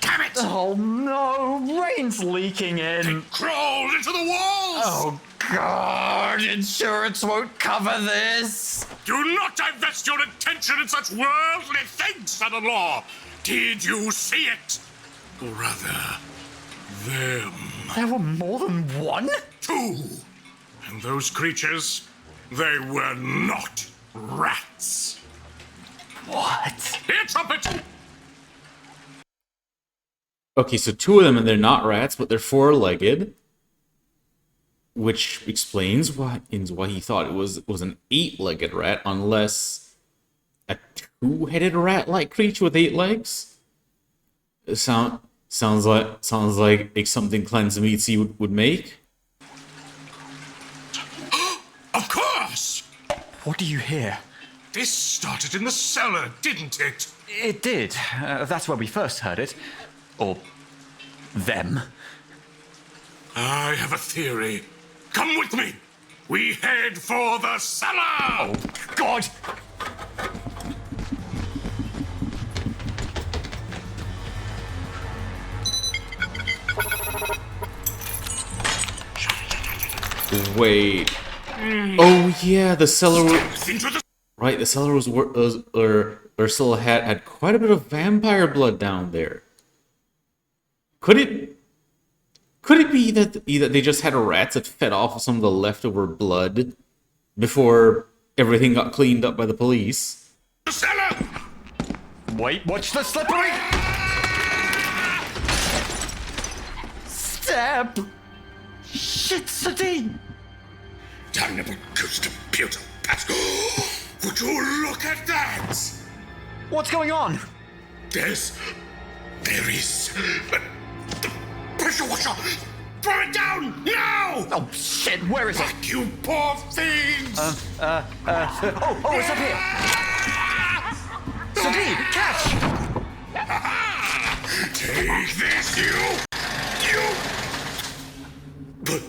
Damn it! Oh no, rain's leaking in. Crawled into the walls! Oh god, insurance won't cover this. Do not divest your attention in such worldly things, son-in-law! Did you see it? Or rather, them. There were more than one? Two. And those creatures, they were not rats. What? Here, trumpet! Okay, so two of them, and they're not rats, but they're four-legged. Which explains why he thought it was an eight-legged rat, unless a two-headed rat-like creature with 8 legs. Sounds like something Cleanse Meatsy would make. Of course! What do you hear? This started in the cellar, didn't it? It did. That's where we first heard it. Or them. I have a theory. Come with me. We head for the cellar! Oh, God! Wait. Oh yeah, the cellar. Into the Right, the cellar or still had quite a bit of vampire blood down there. Could it be that either they just had rats that fed off of some of the leftover blood before everything got cleaned up by the police? cellar! Wait, watch the slippery! Step! Shit, Sadine! Damnable ghost of pewter pat! Would you look at that? What's going on? There is the pressure washer. Throw it down now! Oh shit, where is it? Fuck you, poor things! Oh, it's up here! Sadine, catch! Take this, you! But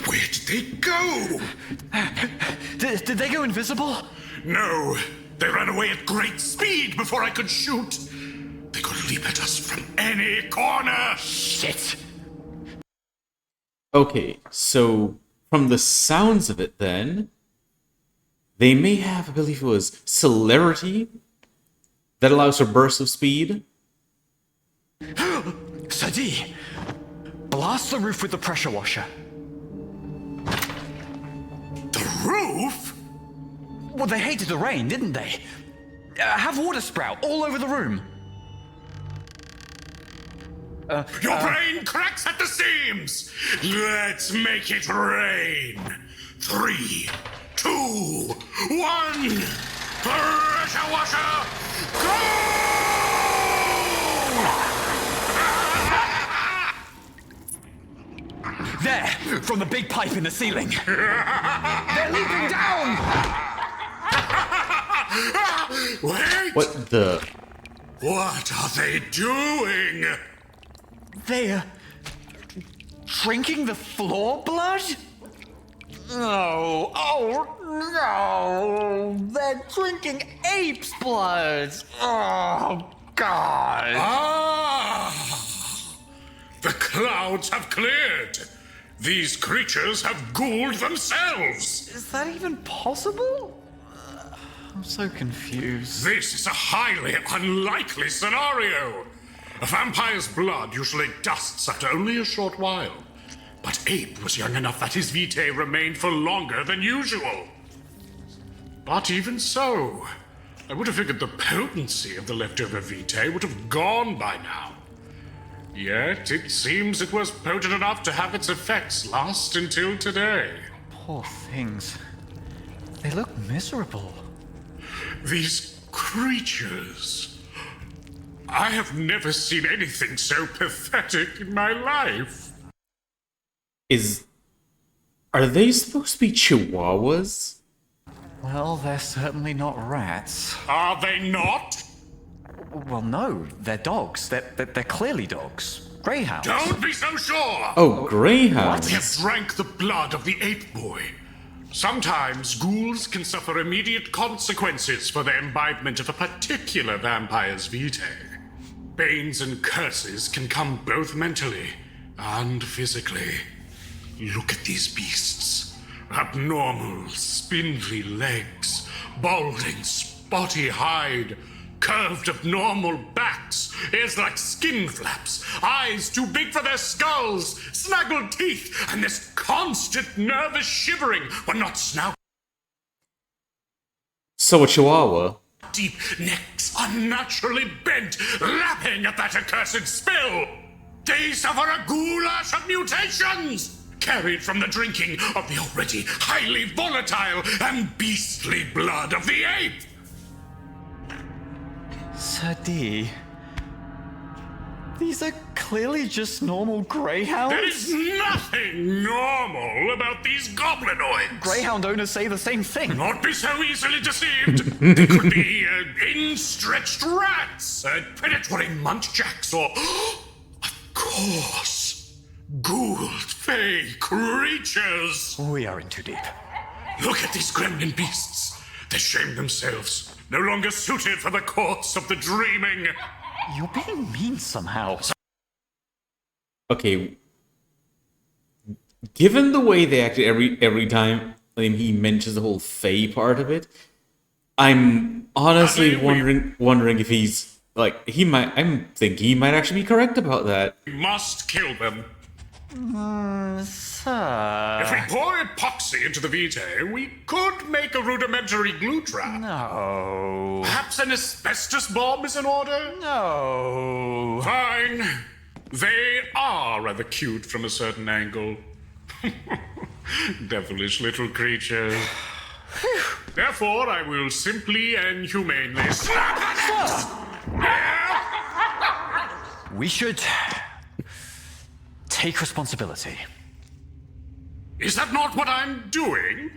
where did they go? Did they go invisible? No, they ran away at great speed before I could shoot. They could leap at us from any corner. Shit! Okay, so from the sounds of it then, they may have, I believe it was celerity that allows for bursts of speed. Sadie, blast the roof with the pressure washer. The roof? Well, they hated the rain, didn't they? Have water sprout all over the room. Your brain cracks at the seams. Let's make it rain. 3, 2, 1. Pressure washer, go! There, from the big pipe in the ceiling. They're leaping down! Wait! What the? What are they doing? They're drinking the floor blood? No, oh no! They're drinking ape's blood! Oh, God! Ah! The clouds have cleared. These creatures have ghouled themselves. Is that even possible? I'm so confused. This is a highly unlikely scenario. A vampire's blood usually dusts after only a short while. But Ape was young enough that his vitae remained for longer than usual. But even so, I would have figured the potency of the leftover vitae would have gone by now. Yet it seems it was potent enough to have its effects last until today. Poor things. They look miserable. These creatures. I have never seen anything so pathetic in my life. Are they supposed to be chihuahuas? Well, they're certainly not rats. Are they not? Well, no, they're dogs. They're clearly dogs. Greyhounds. Don't be so sure! Oh, greyhounds. We have drank the blood of the ape boy. Sometimes ghouls can suffer immediate consequences for their imbibement of a particular vampire's vitae. Banes and curses can come both mentally and physically. Look at these beasts. Abnormal, spindly legs, balding, spotty hide, curved abnormal backs, ears like skin flaps, eyes too big for their skulls, snaggled teeth, and this constant nervous shivering when not snout. So a chihuahua. Deep necks unnaturally bent, lapping at that accursed spill. They suffer a goulash of mutations, carried from the drinking of the already highly volatile and beastly blood of the ape. Sadie. These are clearly just normal greyhounds. There is nothing normal about these goblinoids. Greyhound owners say the same thing. Not be so easily deceived. They could be in-stretched rats, predatory muntjacks, or, of course, ghouled fey creatures. We are in too deep. Look at these gremlin beasts. They shame themselves, no longer suited for the courts of the dreaming. You're being mean somehow. Okay. given the way they act every time he mentions the whole Fae part of it, I'm honestly wondering if he's like he might. I'm think he might actually be correct about that. We must kill them. Sir. If we pour epoxy into the vitae, we could make a rudimentary glue trap. No. Perhaps an asbestos bomb is in order? No. Fine. They are rather cute from a certain angle. Devilish little creatures. Therefore, I will simply and humanely slap We should take responsibility. Is that not what I'm doing?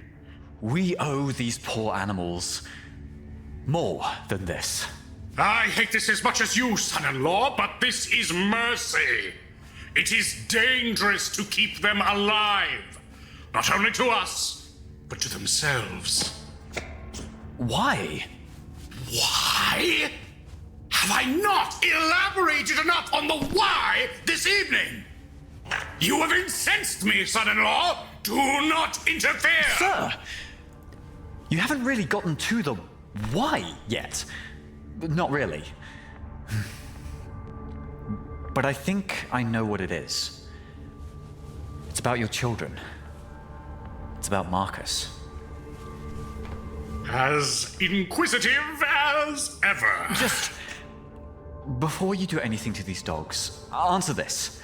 We owe these poor animals more than this. I hate this as much as you, son-in-law, but this is mercy. It is dangerous to keep them alive. Not only to us, but to themselves. Why? Why? Have I not elaborated enough on the why this evening? You have incensed me, son-in-law. Do not interfere. Sir, you haven't really gotten to the why yet. Not really. But I think I know what it is. It's about your children. It's about Marcus. As inquisitive as ever. Just before you do anything to these dogs, answer this.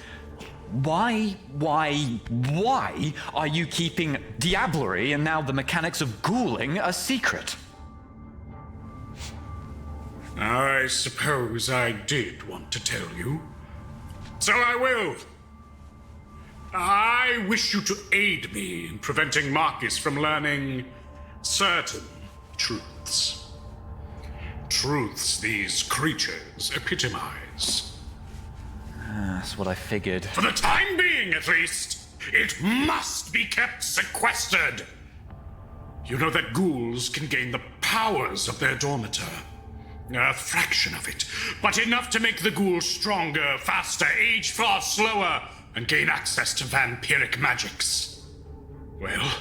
Why are you keeping diablerie and now the mechanics of ghouling a secret? I suppose I did want to tell you. So I will. I wish you to aid me in preventing Marcus from learning certain truths. Truths these creatures epitomize. That's what I figured. For the time being, at least, it must be kept sequestered. You know that ghouls can gain the powers of their dormitor. A fraction of it, but enough to make the ghoul stronger, faster, age far slower, and gain access to vampiric magics. Well,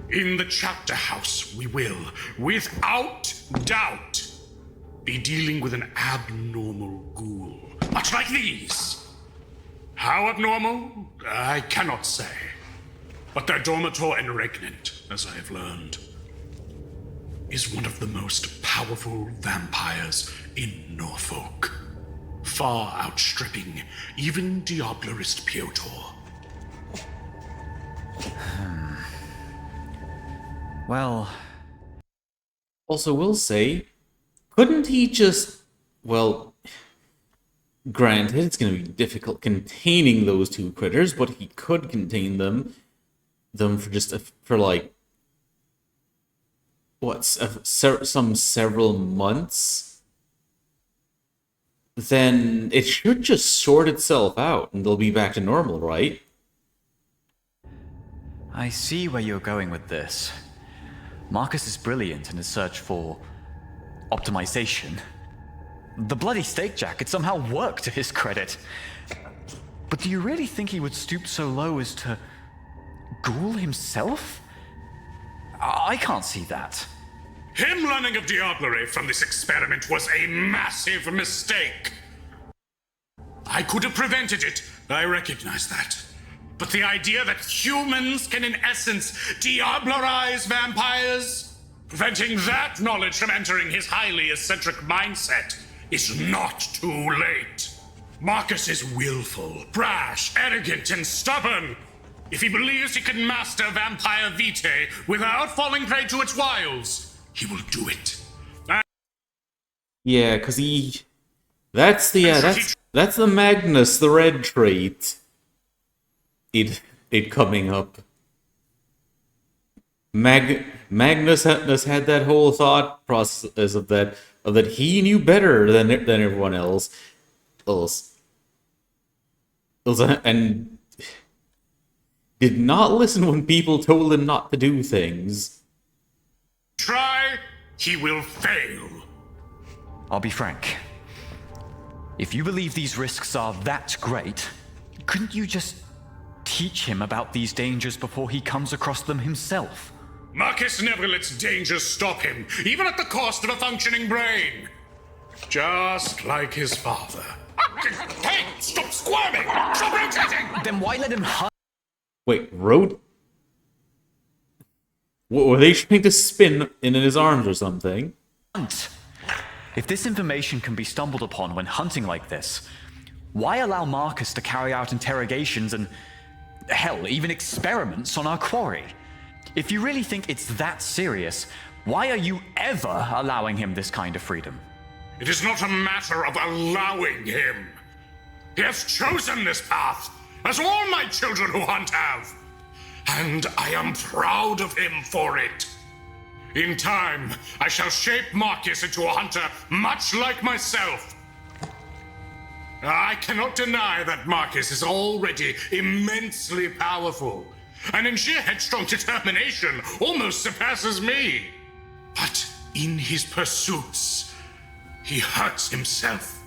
in the chapter house, we will, without doubt, be dealing with an abnormal ghoul. Much like these. How abnormal? I cannot say. But their dormitor and regnant, as I have learned, is one of the most powerful vampires in Norfolk. Far outstripping even Diablerist Piotr. Well, Also, will say, couldn't he just, well, granted, it's going to be difficult containing those two critters, but he could contain them for just for like some several months. Then it should just sort itself out, and they'll be back to normal, right? I see where you're going with this. Marcus is brilliant in his search for optimization. The bloody steak jacket somehow worked to his credit. But do you really think he would stoop so low as to ghoul himself? I can't see that. Him learning of Diablerie from this experiment was a massive mistake. I could have prevented it, I recognize that. But the idea that humans can in essence diablerize vampires, preventing that knowledge from entering his highly eccentric mindset, is not too late. Marcus is willful, brash, arrogant, and stubborn. If he believes he can master vampire vitae without falling prey to its wiles, he will do it. Yeah, because that's the Magnus, the red trait. It coming up. Magnus had that whole thought process of that he knew better than everyone else, and did not listen when people told him not to do things. Try, he will fail. I'll be frank. If you believe these risks are that great, couldn't you just teach him about these dangers before he comes across them himself. Marcus never lets danger stop him, even at the cost of a functioning brain. Just like his father. Hey, stop squirming! Stop rotating! Then why let him hunt? Wait, road? What, were they trying to spin in his arms or something? If this information can be stumbled upon when hunting like this, why allow Marcus to carry out interrogations and, hell, even experiments on our quarry? If you really think it's that serious, why are you ever allowing him this kind of freedom? It is not a matter of allowing him. He has chosen this path, as all my children who hunt have. And I am proud of him for it. In time, I shall shape Marcus into a hunter much like myself. I cannot deny that Marcus is already immensely powerful, and in sheer headstrong determination almost surpasses me. But in his pursuits, he hurts himself.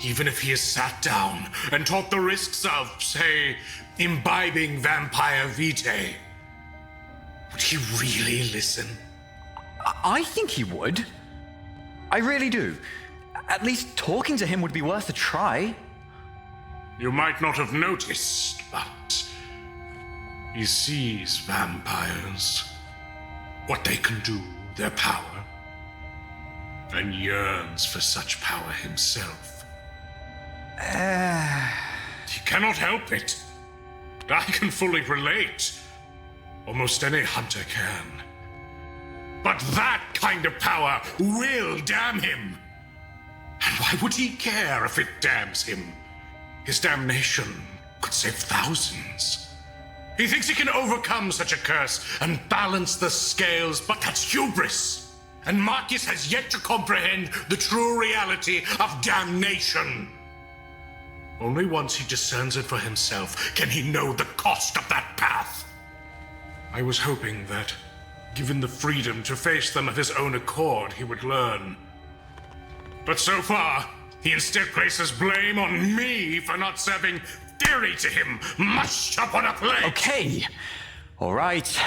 Even if he is sat down and taught the risks of, say, imbibing vampire vitae, would he really listen? I think he would. I really do. At least talking to him would be worth a try. You might not have noticed, but he sees vampires, what they can do, their power, and yearns for such power himself. He cannot help it. I can fully relate. Almost any hunter can. But that kind of power will damn him. And why would he care if it damns him? His damnation could save thousands. He thinks he can overcome such a curse and balance the scales, but that's hubris. And Marcus has yet to comprehend the true reality of damnation. Only once he discerns it for himself can he know the cost of that path. I was hoping that, given the freedom to face them of his own accord, he would learn. But so far, he instead places blame on me for not serving theory to him, mushed up on a plate. Okay. All right.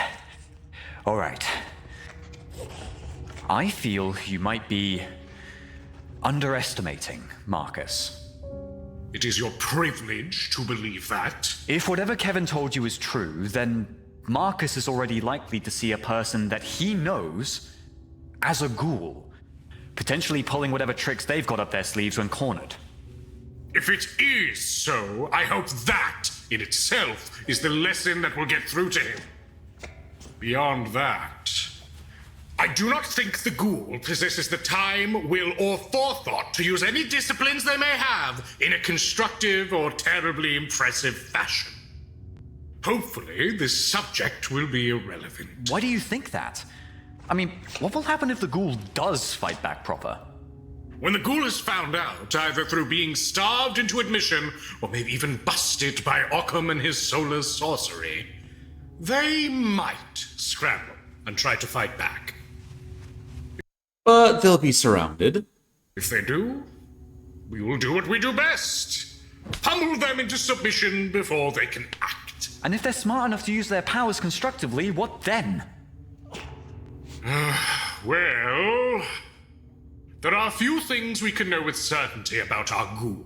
I feel you might be underestimating Marcus. It is your privilege to believe that. If whatever Kevin told you is true, then Marcus is already likely to see a person that he knows as a ghoul, potentially pulling whatever tricks they've got up their sleeves when cornered. If it is so, I hope that, in itself, is the lesson that will get through to him. Beyond that, I do not think the ghoul possesses the time, will, or forethought to use any disciplines they may have in a constructive or terribly impressive fashion. Hopefully, this subject will be irrelevant. Why do you think that? I mean, what will happen if the ghoul does fight back proper? When the ghoul is found out, either through being starved into admission, or maybe even busted by Arcanum and his solar sorcery, they might scramble and try to fight back. But they'll be surrounded. If they do, we will do what we do best. Pummel them into submission before they can act. And if they're smart enough to use their powers constructively, what then? Well, there are a few things we can know with certainty about our ghoul.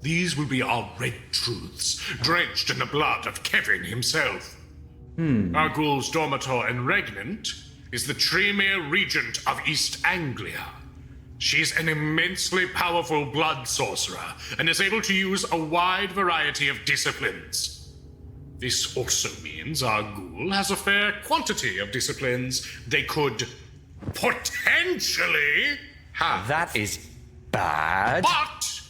These will be our red truths, drenched in the blood of Kevin himself. Our ghoul's dormitor and regnant is the Tremere Regent of East Anglia. She's an immensely powerful blood sorcerer and is able to use a wide variety of disciplines. This also means our ghoul has a fair quantity of disciplines they could potentially have. That is bad. But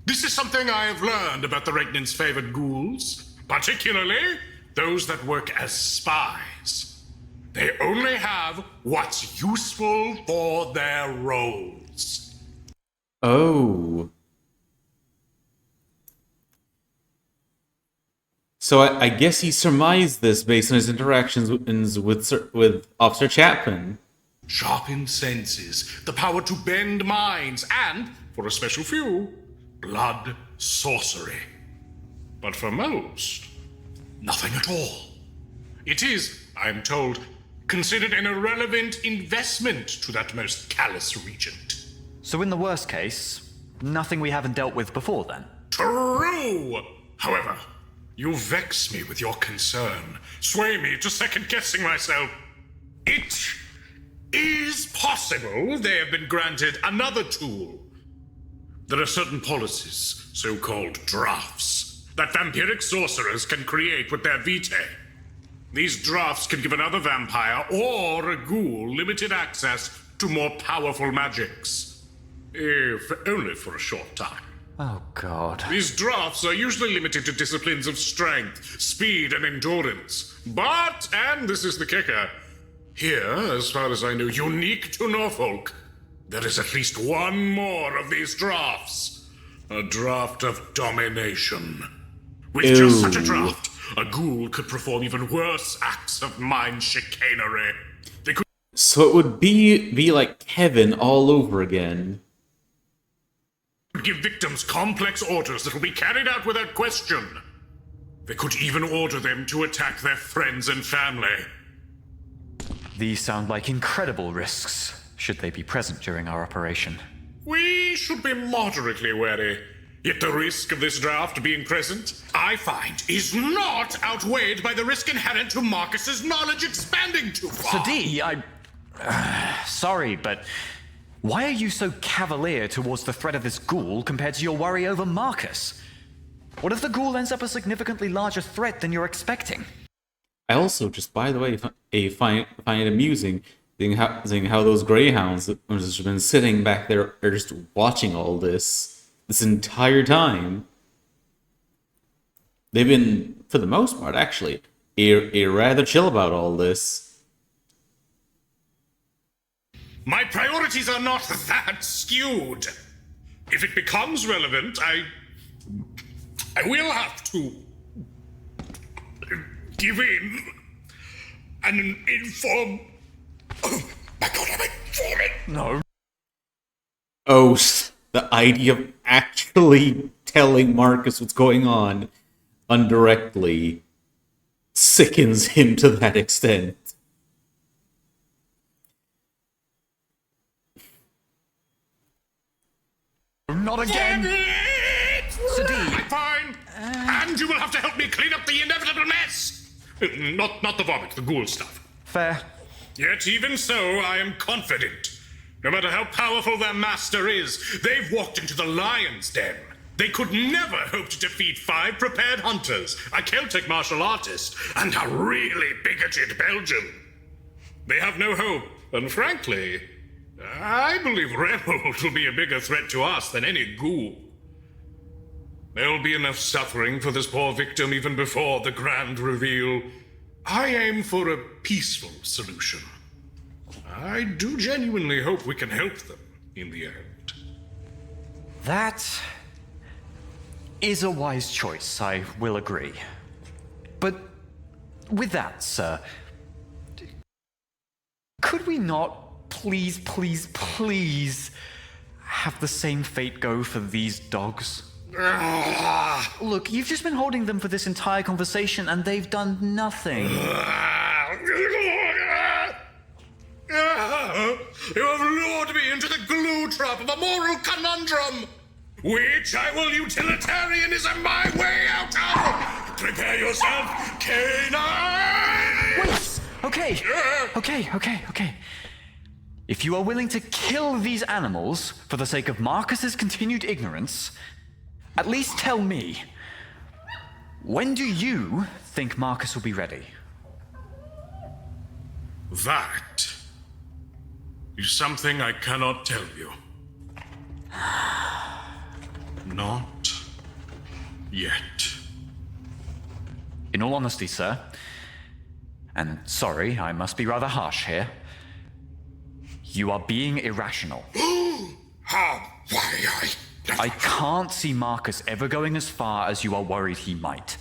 this is something I have learned about the Regnant's favored ghouls, particularly those that work as spies. They only have what's useful for their roles. Oh. So I guess he surmised this based on his interactions with Officer Chapman. Sharpened senses, the power to bend minds, and, for a special few, blood sorcery. But for most, Nothing at all. It is, I'm told, considered an irrelevant investment to that most callous regent. So in the worst case, nothing we haven't dealt with before then? True! However, you vex me with your concern, sway me to second-guessing myself. It is possible they have been granted another tool. There are certain policies, so-called drafts, that vampiric sorcerers can create with their vitae. These drafts can give another vampire or a ghoul limited access to more powerful magics. If only for a short time. Oh god. These drafts are usually limited to disciplines of strength, speed, and endurance. But, and this is the kicker, here, as far as I know, unique to Norfolk, there is at least one more of these drafts. A draft of domination. With just such a draft, a ghoul could perform even worse acts of mind chicanery. They could So it would be like Kevin all over again. give victims complex orders that will be carried out without question. They could even order them to attack their friends and family. These sound like incredible risks, should they be present during our operation. We should be moderately wary. Yet the risk of this draft being present, I find, is not outweighed by the risk inherent to Marcus's knowledge expanding too far. Sadi, sorry, but why are you so cavalier towards the threat of this ghoul compared to your worry over Marcus? What if the ghoul ends up a significantly larger threat than you're expecting? I also, just by the way, find it amusing seeing how those greyhounds that have just been sitting back there are just watching all this entire time. They've been, for the most part, actually, rather chill about all this. My priorities are not that skewed. If it becomes relevant, I will have to give in and inform. Oh my god, I'm informing. No. Oh, the idea of actually telling Marcus what's going on indirectly sickens him to that extent. Not again! Sadi! Fine! And you will have to help me clean up the inevitable mess! Not the vomit, the ghoul stuff. Fair. Yet even so, I am confident. No matter how powerful their master is, they've walked into the lion's den. They could never hope to defeat 5 prepared hunters, a Celtic martial artist, and a really bigoted Belgian. They have no hope, and frankly, I believe Reynolds will be a bigger threat to us than any ghoul. There'll be enough suffering for this poor victim even before the grand reveal. I aim for a peaceful solution. I do genuinely hope we can help them in the end. That is a wise choice, I will agree. But with that, sir, could we not please have the same fate go for these dogs? Look, you've just been holding them for this entire conversation and they've done nothing. You have lured me into the glue trap of a moral conundrum, which I will utilitarianism my way out of. Prepare yourself, canine! Wait! Okay. If you are willing to kill these animals for the sake of Marcus's continued ignorance, at least tell me, when do you think Marcus will be ready? That is something I cannot tell you. Not yet. In all honesty, sir, and sorry, I must be rather harsh here, you are being irrational. How? Why, I can't see Marcus ever going as far as you are worried he might.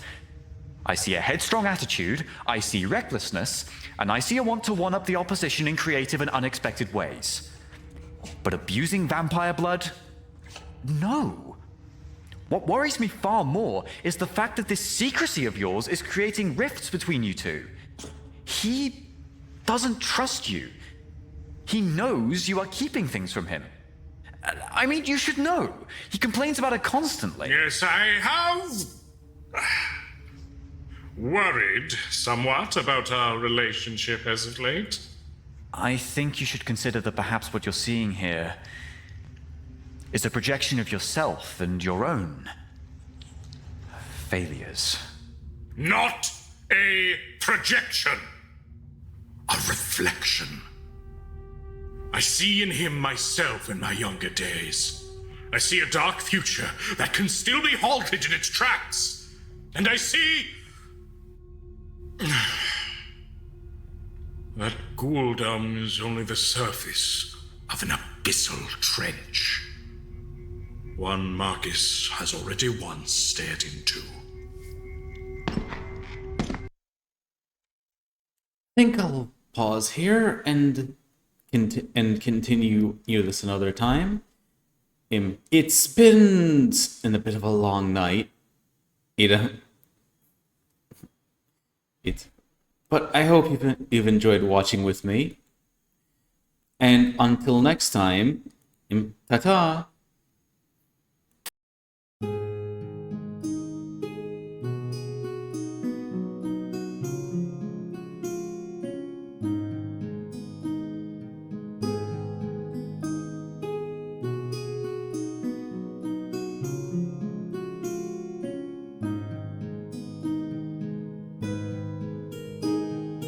I see a headstrong attitude, I see recklessness, and I see a want to one-up the opposition in creative and unexpected ways. But abusing vampire blood? No. What worries me far more is the fact that this secrecy of yours is creating rifts between you two. He doesn't trust you. He knows you are keeping things from him. I mean, you should know. He complains about it constantly. Yes, I have worried somewhat about our relationship as of late. I think you should consider that perhaps what you're seeing here is a projection of yourself and your own failures. Not a projection. A reflection. I see in him myself in my younger days. I see a dark future that can still be halted in its tracks. And I see that ghouldom is only the surface of an abyssal trench. One Marcus has already once stared into. I think I'll pause here and continue this another time. It's been a bit of a long night. But I hope you've enjoyed watching with me. And until next time, ta-ta!